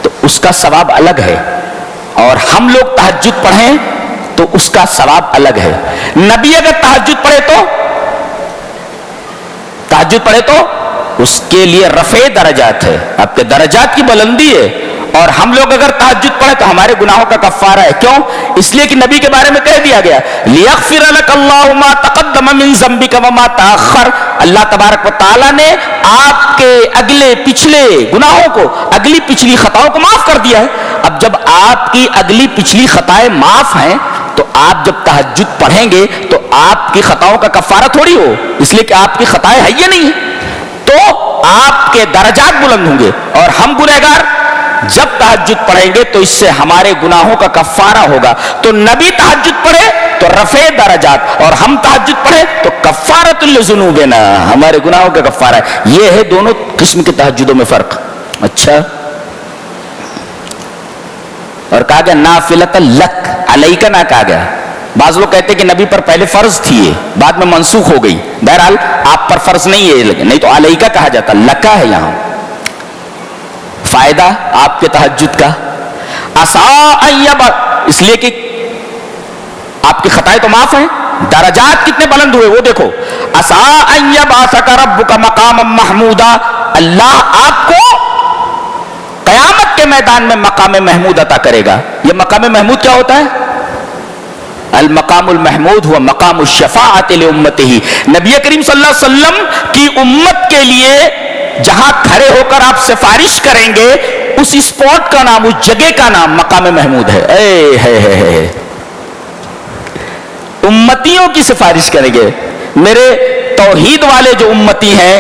تو اس کا ثواب الگ ہے، اور ہم لوگ تہجد پڑھیں تو اس کا ثواب الگ ہے. نبی اگر تہجد پڑھے تو اس کے لیے رفع درجات ہے، آپ کے درجات کی بلندی ہے. اور ہم لوگ اگر تہجد پڑھیں تو ہمارے گناہوں کا کفارہ ہے. کیوں؟ اس لیے کہ نبی کے بارے میں کہہ دیا گیا لِيَغْفِرَ لَكَ اللَّهُ مَا تَقَدَّمَ مِن ذَنبِكَ وَمَا تَأَخَّرَ. اللہ تبارک و تعالیٰ نے آپ کے اگلے پچھلے گناہوں کو، اگلی پچھلی خطاؤں کو معاف کر دیا ہے. اب جب آپ کی اگلی پچھلی خطائیں معاف ہیں تو آپ جب تہجد پڑھیں گے تو آپ کی خطاؤں کا کفارہ تھوڑی ہو، اس لیے کہ آپ کی خطائیں ہے یہ نہیں، تو آپ کے درجات بلند ہوں گے. اور ہم گنہگار جب تہجد پڑھیں گے تو اس سے ہمارے گناہوں کا کفارہ ہوگا. تو نبی تہجد پڑھے تو رفع درجات، اور ہم تہجد پڑھے تو کفارۃ لذنوبنا، ہمارے گناہوں کا کفارہ ہے. یہ ہے دونوں قسم کے تہجدوں میں فرق. اچھا، اور کہا گیا نافلۃ لک، علیک نہ کہا گیا. بعض لوگ کہتے ہیں کہ نبی پر پہلے فرض تھی، یہ بعد میں منسوخ ہو گئی. بہرحال آپ پر فرض نہیں ہے، نہیں تو علیک کہا جاتا، لکا ہے یہاں. فائدہ آپ کے تہجد کا اس لیے کہ آپ کی خطائیں تو معاف ہیں، درجات کتنے بلند ہوئے وہ دیکھو. عَسَىٰ أَن يَبْعَثَكَ رَبُّكَ مَقَامًا مَحْمُودًا. اللہ آپ کو قیامت کے میدان میں مقام محمود عطا کرے گا. یہ مقام محمود کیا ہوتا ہے؟ المقام المحمود ہوا مقام الشفاعت لامتہ. نبی کریم صلی اللہ علیہ وسلم کی امت کے لیے جہاں کھڑے ہو کر آپ سفارش کریں گے، اس اسپاٹ کا نام، اس جگہ کا نام مقام محمود ہے. ہے امتیوں کی سفارش کریں گے. میرے توحید والے جو امتی ہیں،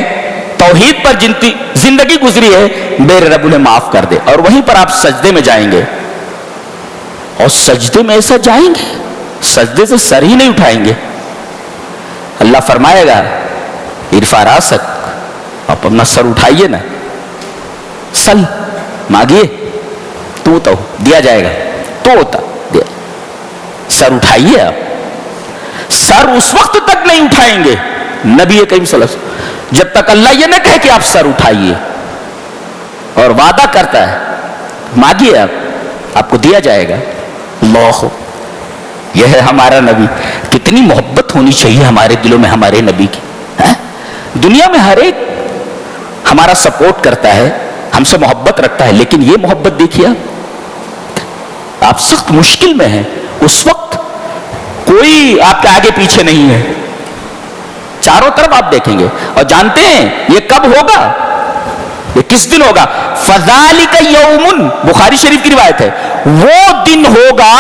توحید پر جن کی زندگی گزری ہے، میرے رب انہیں معاف کر دے. اور وہیں پر آپ سجدے میں جائیں گے، اور سجدے میں ایسا جائیں گے سجدے سے سر ہی نہیں اٹھائیں گے. اللہ فرمائے گا ارفع راسک، آپ اپنا سر اٹھائیے نا، سل مانگیے تو دیا جائے گا، تو ہوتا دیا. سر اٹھائیے. آپ سر اس وقت تک نہیں اٹھائیں گے نبی کریم صلی اللہ علیہ وسلم جب تک اللہ یہ نہ کہے کہ آپ سر اٹھائیے. اور وعدہ کرتا ہے مانگیے آپ کو دیا جائے گا. اللہ، یہ ہے ہمارا نبی. کتنی محبت ہونی چاہیے ہمارے دلوں میں ہمارے نبی کی. دنیا میں ہر ایک ہمارا سپورٹ کرتا ہے، ہم سے محبت رکھتا ہے، لیکن یہ محبت دیکھیے آپ سخت مشکل میں ہیں، اس وقت کوئی آپ کے آگے پیچھے نہیں ہے، چاروں طرف آپ دیکھیں گے. اور جانتے ہیں یہ کب ہوگا؟ یہ کس دن ہوگا؟ فذالک یوم، بخاری شریف کی روایت ہے، وہ دن ہوگا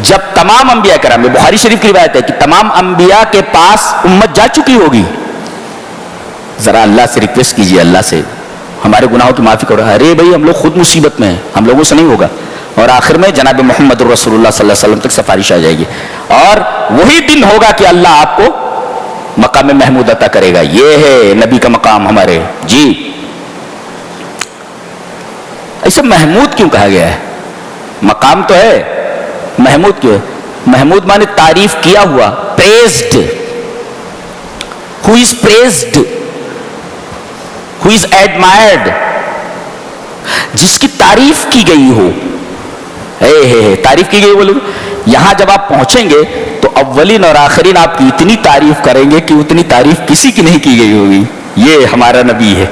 جب تمام انبیاء کرام، بخاری شریف کی روایت ہے کہ تمام انبیاء کے پاس امت جا چکی ہوگی. ذرا اللہ سے ریکویسٹ کیجئے، اللہ سے ہمارے گناہوں کی معافی کرو. ارے بھائی ہم لوگ خود مصیبت میں ہیں، ہم لوگوں سے نہیں ہوگا. اور آخر میں جناب محمد رسول اللہ صلی اللہ علیہ وسلم تک سفارش آ جائے گی، اور وہی دن ہوگا کہ اللہ آپ کو مقام محمود عطا کرے گا. یہ ہے نبی کا مقام ہمارے. جی ایسے محمود کیوں کہا گیا ہے؟ مقام تو ہے، محمود کیوں ہے؟ محمود مانے تعریف کیا ہوا، praised. Who is praised? Who is admired? جس کی تعریف کی گئی ہو. تعریف کی گئی بولے یہاں جب آپ پہنچیں گے تو اولین اور آخرین آپ کی اتنی تعریف کریں گے کہ اتنی تعریف کسی کی نہیں کی گئی ہوگی. یہ ہمارا نبی ہے.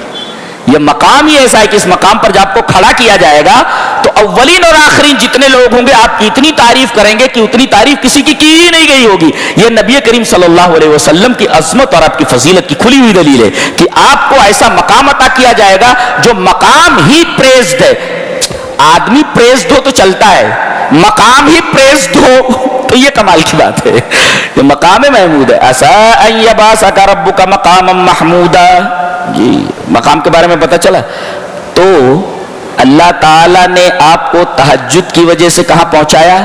یہ مقام ہی ایسا ہے کہ اس مقام پر جب آپ کو کھڑا کیا جائے گا تو اولین اور آخرین جتنے لوگ ہوں گے آپ کی اتنی تعریف کریں گے کہ اتنی تعریف کسی کی ہی نہیں گئی ہوگی. یہ نبی کریم صلی اللہ علیہ وسلم کی عظمت اور آپ کی فضیلت کی کھلی ہوئی دلیل ہے کہ آپ کو ایسا مقام عطا کیا جائے گا جو مقام ہی پریزڈ ہے. آدمی پریزڈ ہو تو چلتا ہے, مقام ہی پریزڈ ہو تو یہ کمال کی بات ہے. یہ مقام محمود ہے. عَسَىٰ أَن يَبْعَثَكَ رَبُّكَ مَقَامًا مَحْمُودًا. جی مقام کے بارے میں پتہ چلا. تو اللہ تعالیٰ نے آپ کو تہجد کی وجہ سے کہاں پہنچایا؟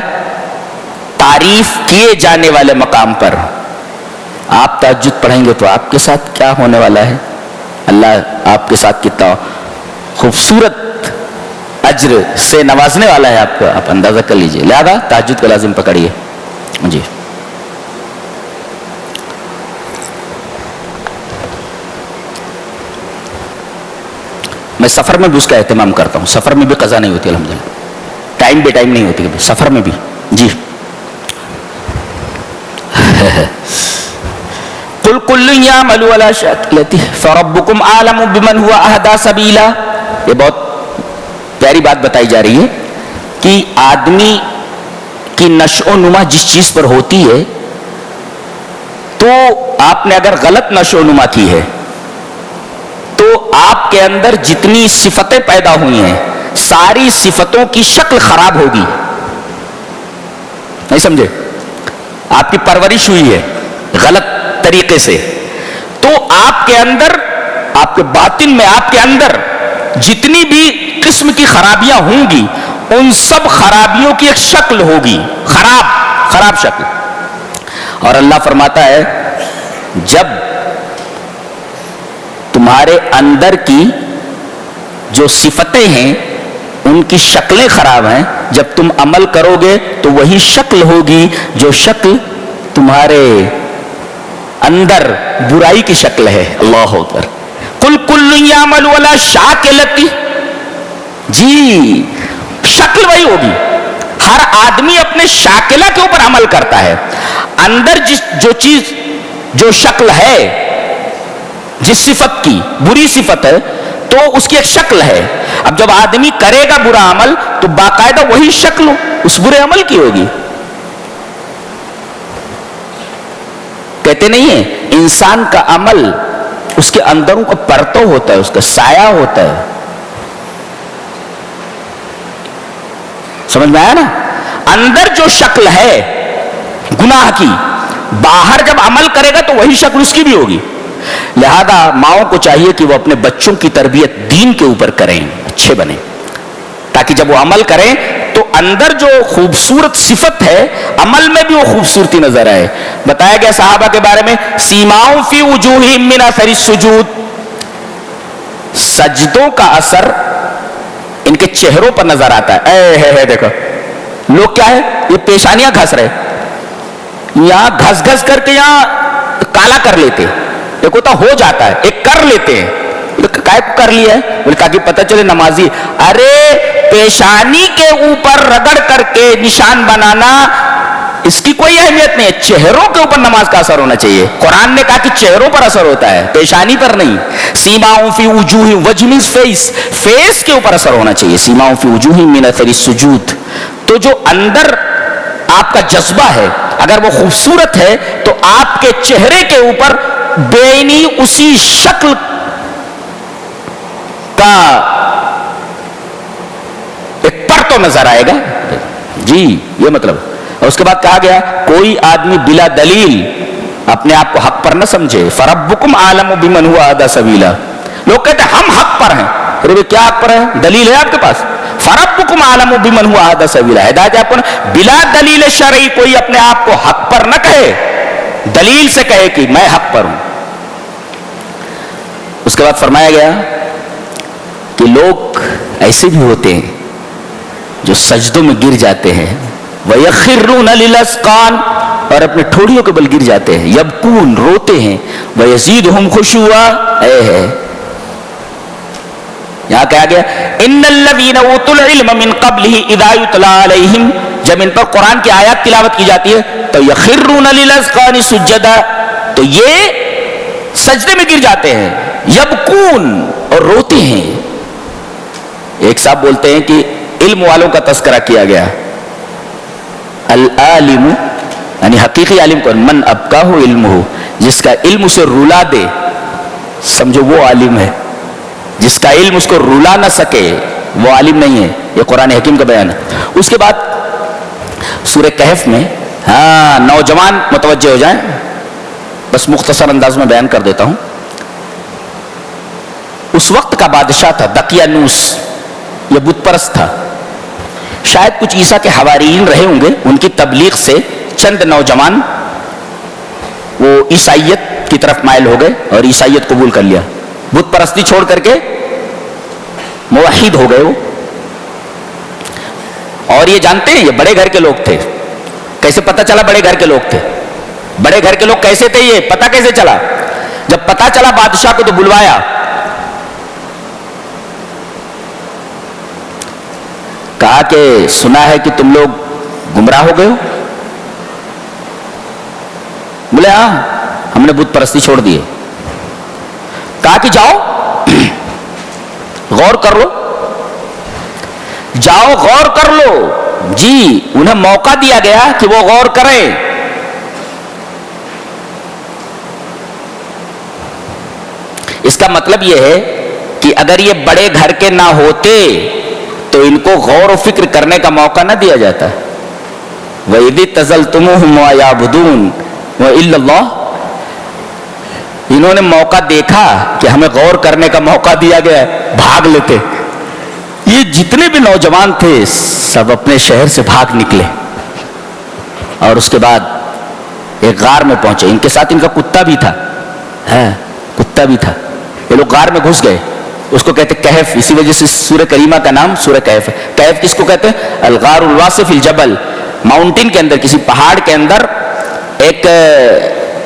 تعریف کیے جانے والے مقام پر. آپ تہجد پڑھیں گے تو آپ کے ساتھ کیا ہونے والا ہے؟ اللہ آپ کے ساتھ کتنا خوبصورت اجر سے نوازنے والا ہے آپ کو, آپ اندازہ کر لیجئے. لہذا تہجد کا لازم پکڑیے. جی میں سفر میں بھی اس کا اہتمام کرتا ہوں. سفر میں بھی قضا نہیں ہوتی الحمدللہ, ٹائم بے ٹائم نہیں ہوتی کبھی, سفر میں بھی. جی قل کل یعمل علی شاکلتہ فربکم اعلم بمن هو اہدی سبیلا. یہ بہت پیاری بات بتائی جا رہی ہے کہ آدمی کی نشو و نما جس چیز پر ہوتی ہے, تو آپ نے اگر غلط نشو و نما کی ہے تو آپ کے اندر جتنی صفتیں پیدا ہوئی ہیں ساری صفتوں کی شکل خراب ہوگی. نہیں سمجھے؟ آپ کی پرورش ہوئی ہے غلط طریقے سے, تو آپ کے اندر, آپ کے باطن میں, آپ کے اندر جتنی بھی قسم کی خرابیاں ہوں گی ان سب خرابیوں کی ایک شکل ہوگی, خراب شکل. اور اللہ فرماتا ہے جب تمہارے اندر کی جو صفتیں ہیں ان کی شکلیں خراب ہیں, جب تم عمل کرو گے تو وہی شکل ہوگی جو شکل تمہارے اندر برائی کی شکل ہے. اللہ اکبر. قل کل یعمل علی شاکلتہ. جی شکل وہی ہوگی. ہر آدمی اپنے شاکلہ کے اوپر عمل کرتا ہے. اندر جو چیز, جو شکل ہے, جس صفت کی بری صفت ہے تو اس کی ایک شکل ہے. اب جب آدمی کرے گا برا عمل تو باقاعدہ وہی شکل اس برے عمل کی ہوگی. کہتے نہیں ہیں انسان کا عمل اس کے اندروں کا پرتو ہوتا ہے, اس کا سایہ ہوتا ہے. سمجھ میں آیا نا؟ اندر جو شکل ہے گناہ کی, باہر جب عمل کرے گا تو وہی شکل اس کی بھی ہوگی. لہذا ماؤں کو چاہیے کہ وہ اپنے بچوں کی تربیت دین کے اوپر کریں, اچھے بنیں, تاکہ جب وہ عمل کریں تو اندر جو خوبصورت صفت ہے عمل میں بھی وہ خوبصورتی نظر آئے. بتایا گیا صحابہ کے بارے میں سیماؤں فی وجوہہم من اثر السجود, سجدوں کا اثر ان کے چہروں پر نظر آتا ہے. اے دیکھو لوگ کیا ہے, یہ پیشانیاں گھس رہے, یہاں گھس کر کے یہاں کالا کر لیتے. ایک ہوتا ہو جاتا ہے, ایک کر لیتے ہیں. کر لیا ہے بولے کہ پتہ چلے نمازی. ارے پیشانی کے اوپر رگڑ کر کے نشان بنانا اس کی کوئی اہمیت نہیں ہے. چہروں کے اوپر نماز کا اثر ہونا چاہیے. قرآن نے کہا کہ چہروں پر اثر ہوتا ہے, پیشانی پر نہیں. سیماؤں فی وجوہہم, وجہ مینز فیس, فیس کے اوپر اثر ہونا چاہیے. سیماؤں فی وجوہہم من اثر السجود. تو جو اندر آپ کا جذبہ ہے اگر وہ خوبصورت ہے تو آپ کے چہرے کے اوپر بینی اسی شکل کا ایک پرتو نظر آئے گا. جی یہ مطلب. اور اس کے بعد کہا گیا کوئی آدمی بلا دلیل اپنے آپ کو حق پر نہ سمجھے. فربکم اعلم بمن هو اهدی سبیلا. لوگ کہتے ہیں ہم حق پر ہیں. ارے کیا حق پر ہیں؟ دلیل ہے آپ کے پاس؟ فربکم اعلم بمن هو اهدی سبیلا. ہدایت آپ کو بلا دلیل شرعی کوئی اپنے آپ کو حق پر نہ کہے, دلیل سے کہے کہ میں حق پر ہوں. اس کے بعد فرمایا گیا کہ لوگ ایسے بھی ہوتے ہیں جو سجدوں میں گر جاتے ہیں. وَيَخِرُّونَ لِلْأَذْقَانِ, اور اپنے ٹھوڑیوں کے بل گر جاتے ہیں. یبکون, روتے ہیں. وَيَزِيدُهُمْ خُشُوعًا. یہاں کہا گیا ان الذین اوتوا العلم من قبلہ اذا یتلی علیہم, جب ان پر قرآن کی آیات تلاوت کی جاتی ہے تو یخرون للاذقان سجدا, تو یہ سجدے میں گر جاتے ہیں. یبکون, اور روتے ہیں. ایک صاحب بولتے ہیں کہ علم والوں کا تذکرہ کیا گیا. العالم یعنی حقیقی عالم کون؟ من ابقاہ علمہ، جس کا علم اسے رلا دے، سمجھو وہ عالم ہے. جس کا علم اس کو رلا نہ سکے وہ عالم نہیں ہے. یہ قرآن حکیم کا بیان ہے. اس کے بعد سورہ کہف میں، ہاں نوجوان متوجہ ہو جائیں، بس مختصر انداز میں بیان کر دیتا ہوں. اس وقت کا بادشاہ تھا دقیانوس، یہ بت پرست تھا. شاید کچھ عیسیٰ کے حواریین رہے ہوں گے، ان کی تبلیغ سے چند نوجوان وہ عیسائیت کی طرف مائل ہو گئے اور عیسائیت قبول کر لیا. بت پرستی چھوڑ کر کے موحد ہو گئے وہ. اور یہ جانتے ہیں یہ بڑے گھر کے لوگ تھے. کیسے پتہ چلا بڑے گھر کے لوگ تھے؟ بڑے گھر کے لوگ کیسے تھے یہ پتہ کیسے چلا؟ جب پتہ چلا بادشاہ کو تو بلوایا، کہا کہ سنا ہے کہ تم لوگ گمراہ ہو گئے ہو. بولے ہاں ہم نے بت پرستی چھوڑ دی ہے. کہا کہ جاؤ غور کر لو، جاؤ غور کر لو. جی انہیں موقع دیا گیا کہ وہ غور کریں. اس کا مطلب یہ ہے کہ اگر یہ بڑے گھر کے نہ ہوتے تو ان کو غور و فکر کرنے کا موقع نہ دیا جاتا. وَإِذِ اعْتَزَلْتُمُوهُمْ وَمَا يَعْبُدُونَ وَإِلَّا اللَّهُ. انہوں نے موقع دیکھا کہ ہمیں غور کرنے کا موقع دیا گیا ہے، بھاگ لیتے. یہ جتنے بھی نوجوان تھے سب اپنے شہر سے بھاگ نکلے اور اس کے بعد ایک غار میں پہنچے. ان کے ساتھ ان کا کتا بھی تھا، کتا بھی تھا. یہ لوگ غار میں گھس گئے. اس کو کہتے کہف، اسی وجہ سے سورہ کریمہ کا نام سورہ کہف ہے. کہف کس کو کہتے ہیں؟ الغار الواسع فی الجبل، ماؤنٹین کے اندر، کسی پہاڑ کے اندر ایک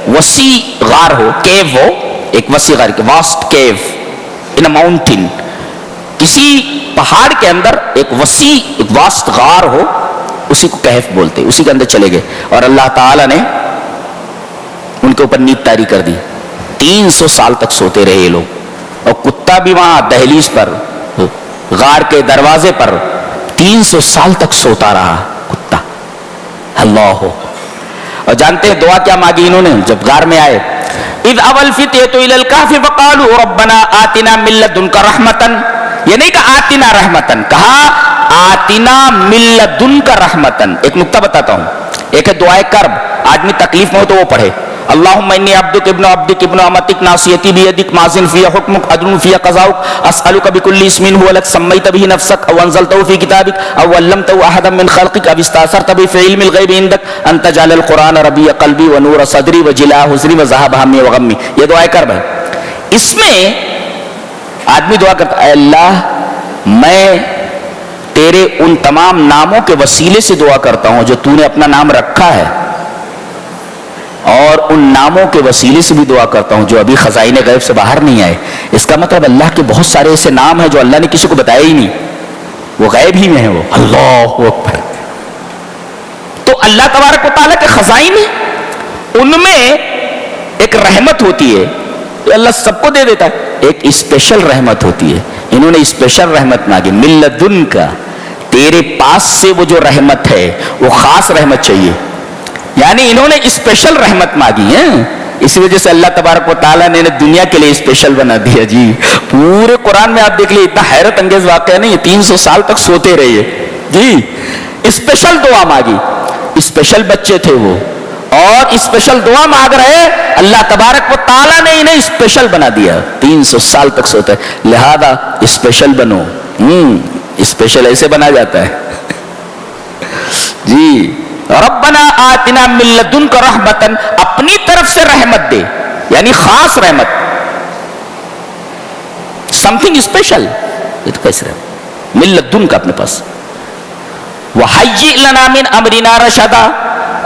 وسیع غار ہو، کیو ہو، ایک وسیع غار، vast Q in a mountain. کسی پہاڑ کے اندر ایک وسیع ایک واسٹ غار ہو، اسی کو کہف بولتے. اسی کے اندر چلے گئے اور اللہ تعالیٰ نے ان کے اوپر نیند طاری کر دی. 300 سال تک سوتے رہے یہ لوگ. اور کتا بھی وہاں دہلیز پر، غار کے دروازے پر 300 سال تک سوتا رہا کتا. اللہ ہو. اور جانتے ہیں دعا کیا مانگی انہوں نے جب غار میں آئے؟ اذ اول فتیۃ الی الکہف فقالوا ربنا آتنا من لدنک رحمتا. یہ نہیں کہا آتنا رحمتن، کہا آتنا من لدنک رحمتن. ایک نقطہ بتاتا ہوں. ایک ہے دعائے کرب، آدمی تکلیف میں ہو تو وہ پڑھے اللہم انی عبدک ابن عبدک ابن امتک ناصیتی بیدک ماضٍ فی حکمک عدل فی قضاؤک اسألک بکل اسم هو لک سمیت به نفسک او انزلتہ فی کتابک او علمتہ احدا من خلقک او استأثرت به فی علم الغیب عندک ان تجعل القرآن ربیع قلبی ونور صدری وجلاء حزنی وذہاب ہمی وغمی. یہ دعائے کرب ہے. اس میں آدمی دعا کرتا ہے اے اللہ میں تیرے ان تمام ناموں کے وسیلے سے دعا کرتا ہوں جو تو نے اپنا نام رکھا ہے، اور ان ناموں کے وسیلے سے بھی دعا کرتا ہوں جو ابھی خزائن غیب سے باہر نہیں آئے. اس کا مطلب اللہ کے بہت سارے ایسے نام ہیں جو اللہ نے کسی کو بتایا ہی نہیں، وہ غیب ہی میں ہیں. وہ اللہ اکبر. تو اللہ تبارک و تعالیٰ کے خزائن ان میں ایک رحمت ہوتی ہے، اللہ سب کو دے دیتا ہے. ایک اسپیشل رحمت ہوتی ہے. انہوں نے اسپیشل رحمت مانگی من لدنک، تیرے پاس سے وہ جو رحمت ہے وہ خاص رحمت چاہیے. یعنی انہوں نے اسپیشل رحمت مانگی ہے. اس وجہ سے اللہ تبارک و تعالیٰ نے دنیا کے لیے اسپیشل بنا دیا. جی پورے قرآن میں آپ دیکھ لیے اتنا حیرت انگیز واقعہ نہیں ہے. 300 سال تک سوتے رہے. جی اسپیشل دعا مانگی. اسپیشل بچے تھے وہ اور اسپیشل دعا مانگ رہے. اللہ تبارک و تعالیٰ نے انہیں اسپیشل بنا دیا. 300 سال تک سوتا ہے. لہذا اسپیشل بنو. اسپیشل ایسے بنا جاتا ہے. جی ربنا آتنا من لدنک رحمتا، اپنی طرف سے رحمت دے، یعنی خاص رحمت، سمتھنگ اسپیشل. یہ تو کیسے رحمت من لدنک اپنے پاس. وحیئ لنا من امرنا رشدا،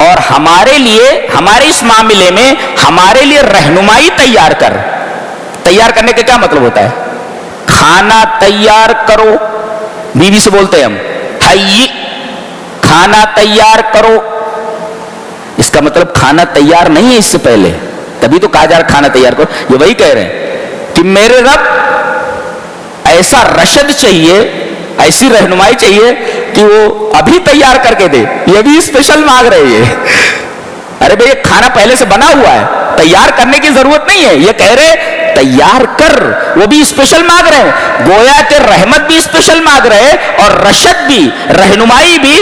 اور ہمارے لیے ہمارے اس معاملے میں ہمارے لیے رہنمائی تیار کر. تیار کرنے کا کیا مطلب ہوتا ہے؟ کھانا تیار کرو. بیوی سے بولتے ہیں ہم حیئ، کھانا تیار کرو. اس کا مطلب کھانا تیار نہیں ہے اس سے پہلے، تبھی تو کہا جا رہا کھانا تیار کرو. یہ وہی کہہ رہے ہیں کہ میرے رب ایسا رشد چاہیے، ایسی رہنمائی چاہیے کہ وہ ابھی تیار کر کے دے. یہ بھی اسپیشل مانگ رہے ہیں. ارے بھئی کھانا پہلے سے بنا ہوا ہے, تیار کرنے کی ضرورت نہیں ہے. یہ کہہ رہے تیار کر, وہ بھی اسپیشل مانگ رہے ہیں. گویا کہ رحمت بھی اسپیشل مانگ رہے ہیں, اور رشد بھی, رہنمائی بھی,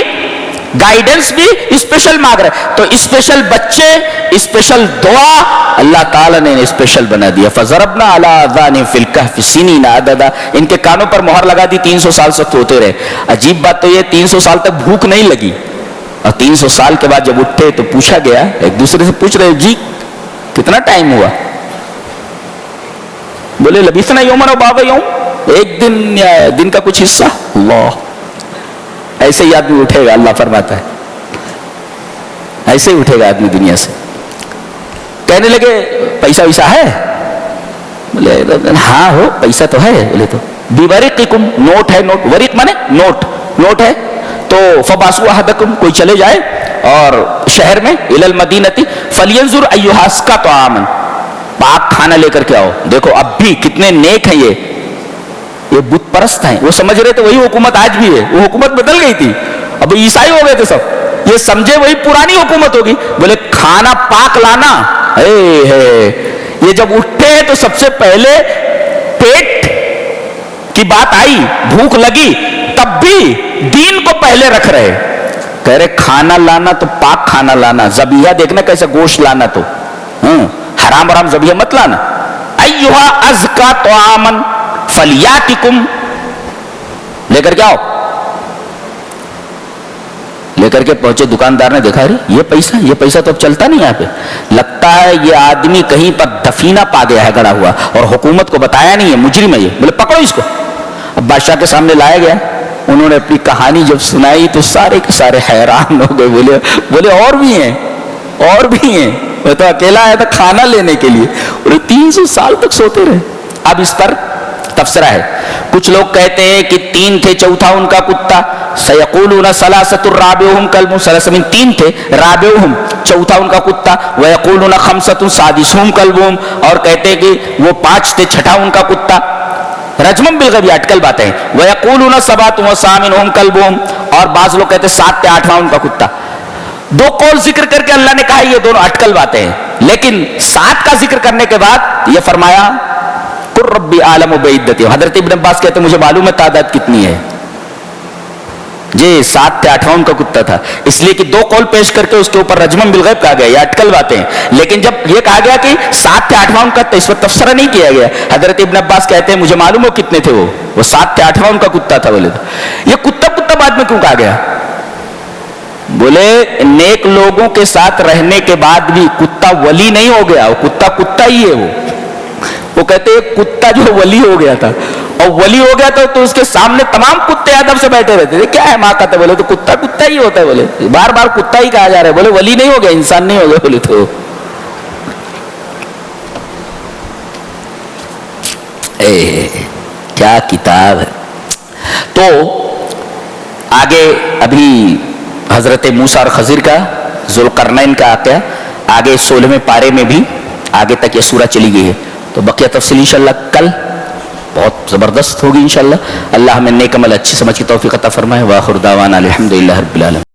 گائیڈنس بھی اسپیشل مانگ رہے. تو اسپیشل بچے, اسپیشل دعا اللہ تعالیٰ نے اسپیشل بنا دیا. فَضَرَبْنَا عَلَىٰ آذَانِهِمْ فِي الْكَهْفِ سِنِينَ عَدَدًا. ان کے کانوں پر مہر لگا دی, 300 سال سے سوتے رہے. عجیب بات تو یہ 300 سال تک بھوک نہیں لگی, اور 300 سال کے بعد جب اٹھے تو پوچھا گیا, ایک دوسرے سے پوچھ رہے جی کتنا ٹائم ہوا؟ بولے لبثنا یومن و بعض یوم, ایک دن یا دن کا کچھ حصہ. اللہ, ایسے ہی آدمی اٹھے گا, اللہ فرماتا ہے ایسے ہی اٹھے گا آدمی دنیا سے. کہنے لگے پیسہ ویسہ ہے؟ بولے ہاں ہو پیسہ تو ہے. بولے تو بِوَرِقِكُمْ, نوٹ ہے, نوٹ, ورق مانے نوٹ, نوٹ ہے تو فَبَعْثُوا أَحَدَكُمْ, کوئی چلے جائے اور شہر میں إِلَى الْمَدِينَةِ فَلْيَنْظُرْ أَيُّهَا أَزْكَىٰ طَعَامًا, پاک کھانا لے کر کے آؤ. دیکھو اب بھی کتنے نیک ہیں یہ بت پرست ہیں. وہ سمجھ رہے تھے وہی حکومت آج بھی ہے, وہ حکومت بدل گئی تھی, اب عیسائی ہو گئے تھے سب, یہ سمجھے وہی پرانی حکومت ہوگی. بولے کھانا پاک لانا ہے. یہ جب اٹھتے ہیں تو سب سے پہلے پیٹ کی بات آئی, بھوک لگی, تب بھی دین کو پہلے رکھ رہے. کہہ رہے کھانا لانا تو پاک کھانا لانا, ذبیحہ دیکھنا کیسے گوشت لانا, تو حرام حرام ذبیحہ مت لانا. ایھا ازکا طعامن فلیاتکم, لے کر کے آؤ. لے کر کے پہنچے, دکاندار نے دیکھا یہ پیسہ تو اب چلتا نہیں یہاں پہ, لگتا ہے یہ آدمی کہیں پر دفینہ پا گیا ہے گڑا ہوا, اور حکومت کو بتایا نہیں ہے, مجرم ہے یہ. بولے پکڑو اس کو. اب بادشاہ کے سامنے لایا گیا, انہوں نے اپنی کہانی جب سنائی تو سارے کے سارے حیران ہو گئے. بولے اور بھی ہیں, اور بھی ہیں, وہ تو اکیلا آیا تھا کھانا لینے کے لیے. بولے 300 سال تک سوتے رہے. اب اس پر تفسیرہ ہے. کچھ لوگ کہتے ہیں کہ 3 تھے, چوتھا ان کا کتا. سیقولون ثلاثۃ رابعهم کلب, سلاسمین 3 تھے, رابعهم چوتھا ان کا کتا. ویقولون خمسۃ سادسهم کلبهم, اور کہتے ہیں کہ وہ 5 تھے, چھٹا ان کا کتا. رجمم بالغیب, اٹکل باتیں. ویقولون سبعۃ وثامنهم کلبهم, اور بعض لوگ کہتے ہیں 7 تھے, 8واں ان کا کتا. 2 قول ذکر کر کے اللہ نے کہا یہ دونوں اٹکل باتیں ہیں, لیکن 7 کا ذکر کرنے کے بعد یہ فرمایا قل ربی عالم بعدتہم. حضرت ابن عباس کہتے ہیں مجھے معلوم ہے تعداد کتنی ہے. جی 7 تھے, 8واں ان کا کتا تھا, اس لیے کہ 2 قول پیش کر کے اس کے اوپر رجمن بالغیب کہا گیا, یہ اٹکل باتیں ہیں. لیکن جب یہ کہا گیا کہ 7 تھے, 8واں ان کا, تو اس پر تفسیرہ نہیں کیا گیا. حضرت ابن عباس کہتے ہیں مجھے معلوم ہو کتنے تھے, وہ 7 تھے, 8واں ان کا کتا تھا. بولے تو یہ کتا بعد میں کیوں کہا گیا؟ بولے نیک لوگوں کے ساتھ رہنے کے بعد بھی کتا ولی نہیں ہو گیا, وہ کتا ہی ہے. وہ کہتے ہیں کتا جو ولی ہو گیا تھا, اور ولی ہو گیا تو اس کے سامنے تمام کتے ادب سے بیٹھے رہتے تھے. کیا ہے ماں کہتے, بولے تو کتا ہی ہوتا ہے. بولے بار بار کتا ہی کہا جا رہا ہے. بولے ولی نہیں ہو گیا, انسان نہیں ہو گیا. بولے تو کیا کتاب ہے. تو آگے ابھی حضرت موسیٰ اور خضر کا, ذوالقرنین کا واقعہ آگے 16ویں پارے میں بھی آگے تک یہ سورہ چلی گئی ہے. تو بقیہ تفصیل انشاءاللہ کل بہت زبردست ہوگی انشاءاللہ. اللہ ہمیں نیک عمل اچھی سمجھ کی توفیق عطا فرمائے. وآخر دعوانا الحمدللہ رب العالمین.